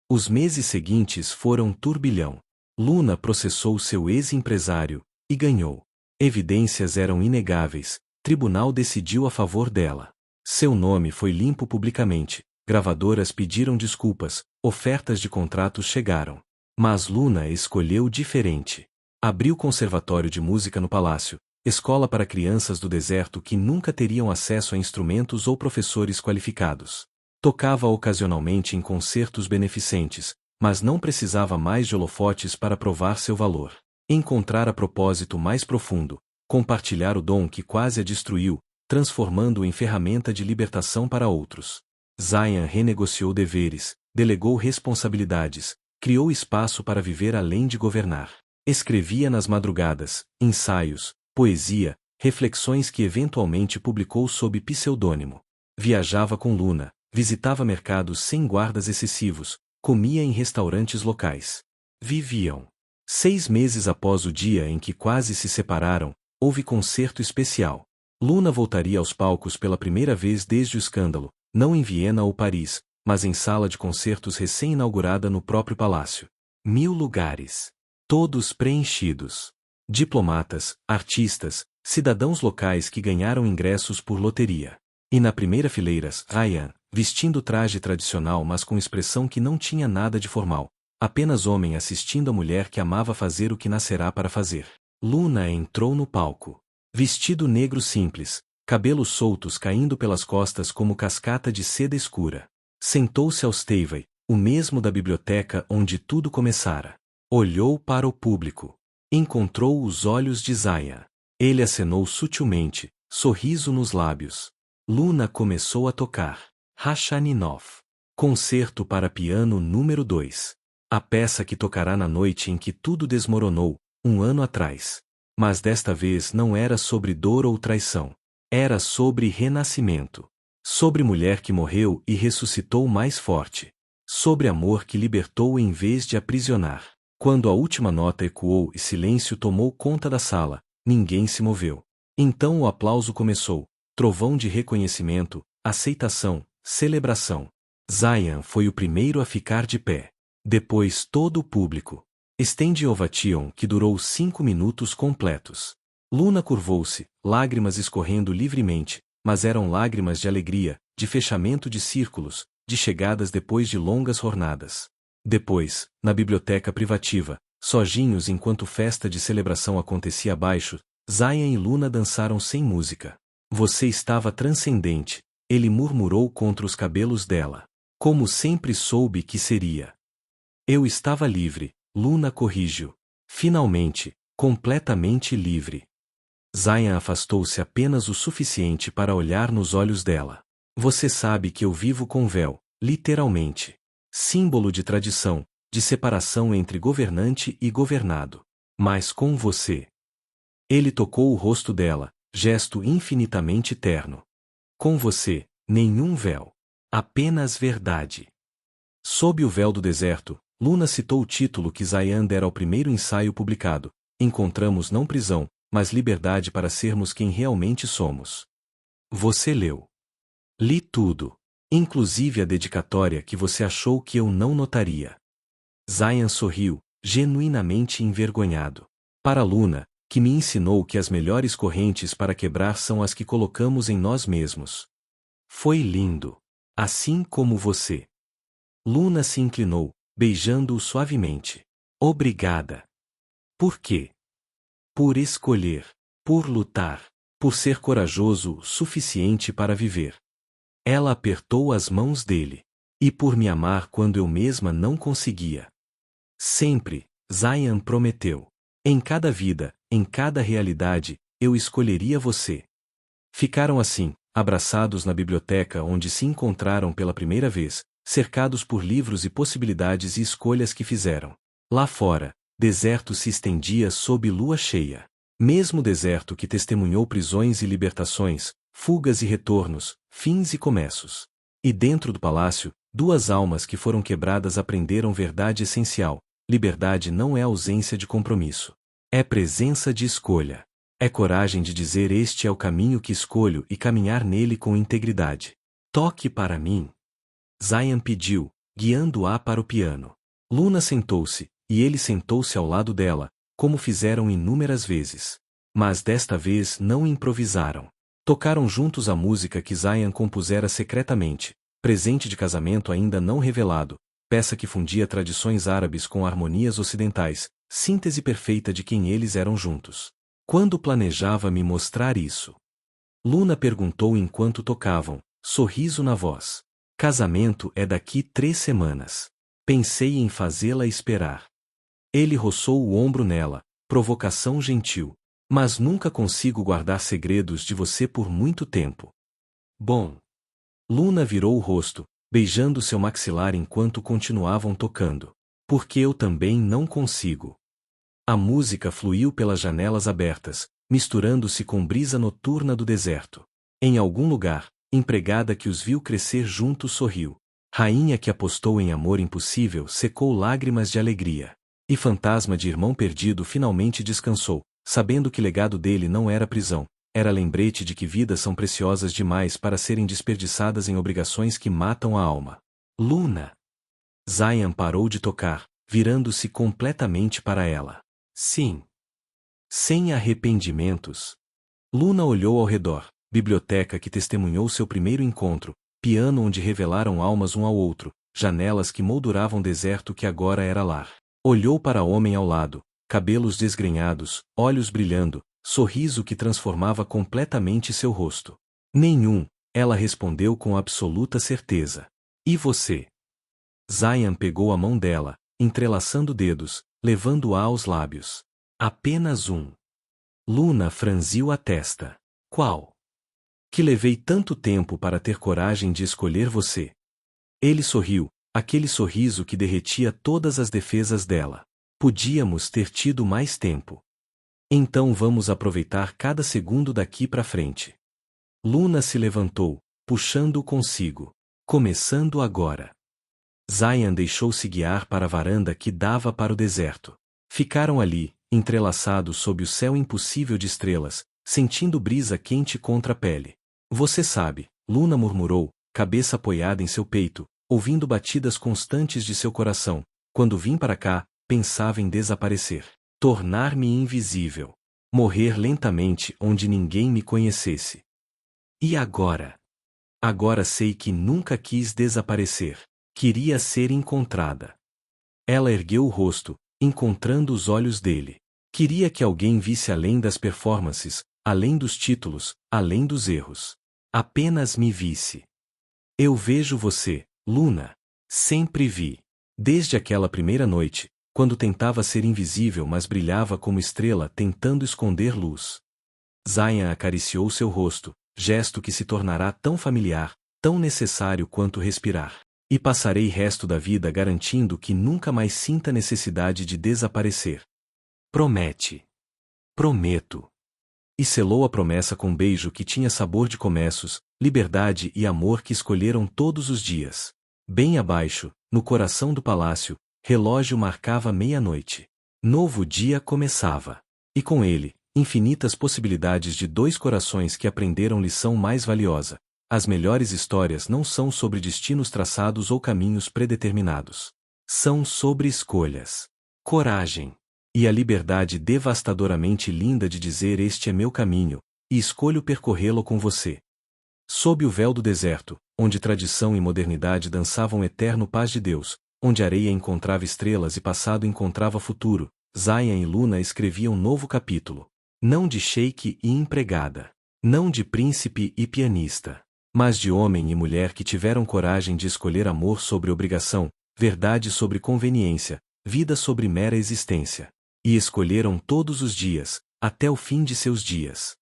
Speaker 1: Os meses seguintes foram turbilhão. Luna processou seu ex-empresário, e ganhou. Evidências eram inegáveis, tribunal decidiu a favor dela. Seu nome foi limpo publicamente, gravadoras pediram desculpas, ofertas de contratos chegaram. Mas Luna escolheu diferente. Abriu conservatório de música no palácio, escola para crianças do deserto que nunca teriam acesso a instrumentos ou professores qualificados. Tocava ocasionalmente em concertos beneficentes, mas não precisava mais de holofotes para provar seu valor. Encontrar a propósito mais profundo, compartilhar o dom que quase a destruiu, transformando-o em ferramenta de libertação para outros. Zayan renegociou deveres, delegou responsabilidades, criou espaço para viver além de governar. Escrevia nas madrugadas, ensaios, poesia, reflexões que eventualmente publicou sob pseudônimo. Viajava com Luna, visitava mercados sem guardas excessivos, comia em restaurantes locais. Viviam. 6 meses após o dia em que quase se separaram, houve concerto especial. Luna voltaria aos palcos pela primeira vez desde o escândalo, não em Viena ou Paris, mas em sala de concertos recém-inaugurada no próprio palácio. 1000 lugares. Todos preenchidos. Diplomatas, artistas, cidadãos locais que ganharam ingressos por loteria. E na primeira fileira, Zayan, vestindo traje tradicional mas com expressão que não tinha nada de formal. Apenas homem assistindo a mulher que amava fazer o que nascerá para fazer. Luna entrou no palco. Vestido negro simples, cabelos soltos caindo pelas costas como cascata de seda escura. Sentou-se ao stave, o mesmo da biblioteca onde tudo começara. Olhou para o público. Encontrou os olhos de Zayan. Ele acenou sutilmente, sorriso nos lábios. Luna começou a tocar. Rachmaninoff. Concerto para piano número 2. A peça que tocará na noite em que tudo desmoronou, 1 ano atrás. Mas desta vez não era sobre dor ou traição. Era sobre renascimento. Sobre mulher que morreu e ressuscitou mais forte. Sobre amor que libertou em vez de aprisionar. Quando a última nota ecoou e silêncio tomou conta da sala, ninguém se moveu. Então o aplauso começou. Trovão de reconhecimento, aceitação, celebração. Zayan foi o primeiro a ficar de pé. Depois todo o público. Standing ovation que durou 5 minutos completos. Luna curvou-se, lágrimas escorrendo livremente, mas eram lágrimas de alegria, de fechamento de círculos, de chegadas depois de longas jornadas. Depois, na biblioteca privativa, sozinhos enquanto festa de celebração acontecia abaixo, Zayan e Luna dançaram sem música. Você estava transcendente, ele murmurou contra os cabelos dela. Como sempre soube que seria. Eu estava livre, Luna corrigiu. Finalmente, completamente livre. Zayan afastou-se apenas o suficiente para olhar nos olhos dela. Você sabe que eu vivo com véu, literalmente. Símbolo de tradição, de separação entre governante e governado. Mas com você. Ele tocou o rosto dela, gesto infinitamente terno. Com você, nenhum véu. Apenas verdade. Sob o véu do deserto, Luna citou o título que Zayan dera ao primeiro ensaio publicado. Encontramos não prisão, mas liberdade para sermos quem realmente somos. Você leu. Li tudo. Inclusive a dedicatória que você achou que eu não notaria. Zayan sorriu, genuinamente envergonhado. Para Luna, que me ensinou que as melhores correntes para quebrar são as que colocamos em nós mesmos. Foi lindo. Assim como você. Luna se inclinou, beijando-o suavemente. Obrigada. Por quê? Por escolher, por lutar, por ser corajoso o suficiente para viver. Ela apertou as mãos dele. E por me amar quando eu mesma não conseguia. Sempre, Zayan prometeu. Em cada vida, em cada realidade, eu escolheria você. Ficaram assim, abraçados na biblioteca onde se encontraram pela primeira vez, cercados por livros e possibilidades e escolhas que fizeram. Lá fora, deserto se estendia sob lua cheia. Mesmo deserto que testemunhou prisões e libertações, fugas e retornos, fins e começos. E dentro do palácio, duas almas que foram quebradas aprenderam verdade essencial: liberdade não é ausência de compromisso. É presença de escolha. É coragem de dizer este é o caminho que escolho e caminhar nele com integridade. Toque para mim. Zayan pediu, guiando-a para o piano. Luna sentou-se, e ele sentou-se ao lado dela, como fizeram inúmeras vezes. Mas desta vez não improvisaram. Tocaram juntos a música que Zayan compusera secretamente, presente de casamento ainda não revelado, peça que fundia tradições árabes com harmonias ocidentais, síntese perfeita de quem eles eram juntos. Quando planejava me mostrar isso? Luna perguntou enquanto tocavam, sorriso na voz. Casamento é daqui 3 semanas. Pensei em fazê-la esperar. Ele roçou o ombro nela, provocação gentil. Mas nunca consigo guardar segredos de você por muito tempo. Bom. Luna virou o rosto, beijando seu maxilar enquanto continuavam tocando. Porque eu também não consigo. A música fluiu pelas janelas abertas, misturando-se com brisa noturna do deserto. Em algum lugar, empregada que os viu crescer juntos sorriu. Rainha que apostou em amor impossível secou lágrimas de alegria. E fantasma de irmão perdido finalmente descansou, sabendo que legado dele não era prisão, era lembrete de que vidas são preciosas demais para serem desperdiçadas em obrigações que matam a alma. Luna. Zayan parou de tocar, virando-se completamente para ela. Sim. Sem arrependimentos. Luna olhou ao redor, biblioteca que testemunhou seu primeiro encontro, piano onde revelaram almas um ao outro, janelas que molduravam deserto que agora era lar. Olhou para o homem ao lado, cabelos desgrenhados, olhos brilhando, sorriso que transformava completamente seu rosto. Nenhum, ela respondeu com absoluta certeza. E você? Zayan pegou a mão dela, entrelaçando dedos, levando-a aos lábios. Apenas um. Luna franziu a testa. Qual? Que levei tanto tempo para ter coragem de escolher você. Ele sorriu, aquele sorriso que derretia todas as defesas dela. Podíamos ter tido mais tempo. Então vamos aproveitar cada segundo daqui para frente. Luna se levantou, puxando-o consigo. Começando agora. Zayan deixou-se guiar para a varanda que dava para o deserto. Ficaram ali, entrelaçados sob o céu impossível de estrelas, sentindo brisa quente contra a pele. Você sabe, Luna murmurou, cabeça apoiada em seu peito, ouvindo batidas constantes de seu coração. Quando vim para cá, pensava em desaparecer. Tornar-me invisível. Morrer lentamente onde ninguém me conhecesse. E agora? Agora sei que nunca quis desaparecer. Queria ser encontrada. Ela ergueu o rosto, encontrando os olhos dele. Queria que alguém visse além das performances, além dos títulos, além dos erros. Apenas me visse. Eu vejo você, Luna. Sempre vi. Desde aquela primeira noite, quando tentava ser invisível mas brilhava como estrela tentando esconder luz. Zayan acariciou seu rosto, gesto que se tornará tão familiar, tão necessário quanto respirar. E passarei resto da vida garantindo que nunca mais sinta necessidade de desaparecer. Promete. Prometo. E selou a promessa com um beijo que tinha sabor de começos, liberdade e amor que escolheram todos os dias. Bem abaixo, no coração do palácio, relógio marcava meia-noite. Novo dia começava. E com ele, infinitas possibilidades de dois corações que aprenderam lição mais valiosa. As melhores histórias não são sobre destinos traçados ou caminhos predeterminados. São sobre escolhas. Coragem. E a liberdade devastadoramente linda de dizer este é meu caminho, e escolho percorrê-lo com você. Sob o véu do deserto, onde tradição e modernidade dançavam eterno paz de Deus, onde areia encontrava estrelas e passado encontrava futuro, Zayan e Luna escreviam novo capítulo. Não de sheik e empregada. Não de príncipe e pianista. Mas de homem e mulher que tiveram coragem de escolher amor sobre obrigação, verdade sobre conveniência, vida sobre mera existência. E escolheram todos os dias, até o fim de seus dias.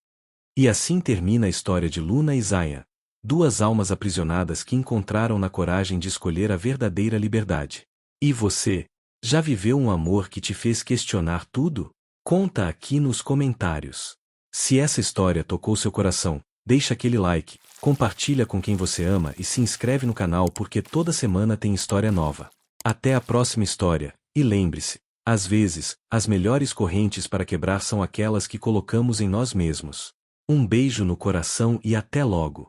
Speaker 1: E assim termina a história de Luna e Zayan, duas almas aprisionadas que encontraram na coragem de escolher a verdadeira liberdade. E você, já viveu um amor que te fez questionar tudo? Conta aqui nos comentários. Se essa história tocou seu coração, deixa aquele like, compartilha com quem você ama e se inscreve no canal porque toda semana tem história nova. Até a próxima história, e lembre-se, às vezes, as melhores correntes para quebrar são aquelas que colocamos em nós mesmos. Um beijo no coração e até logo.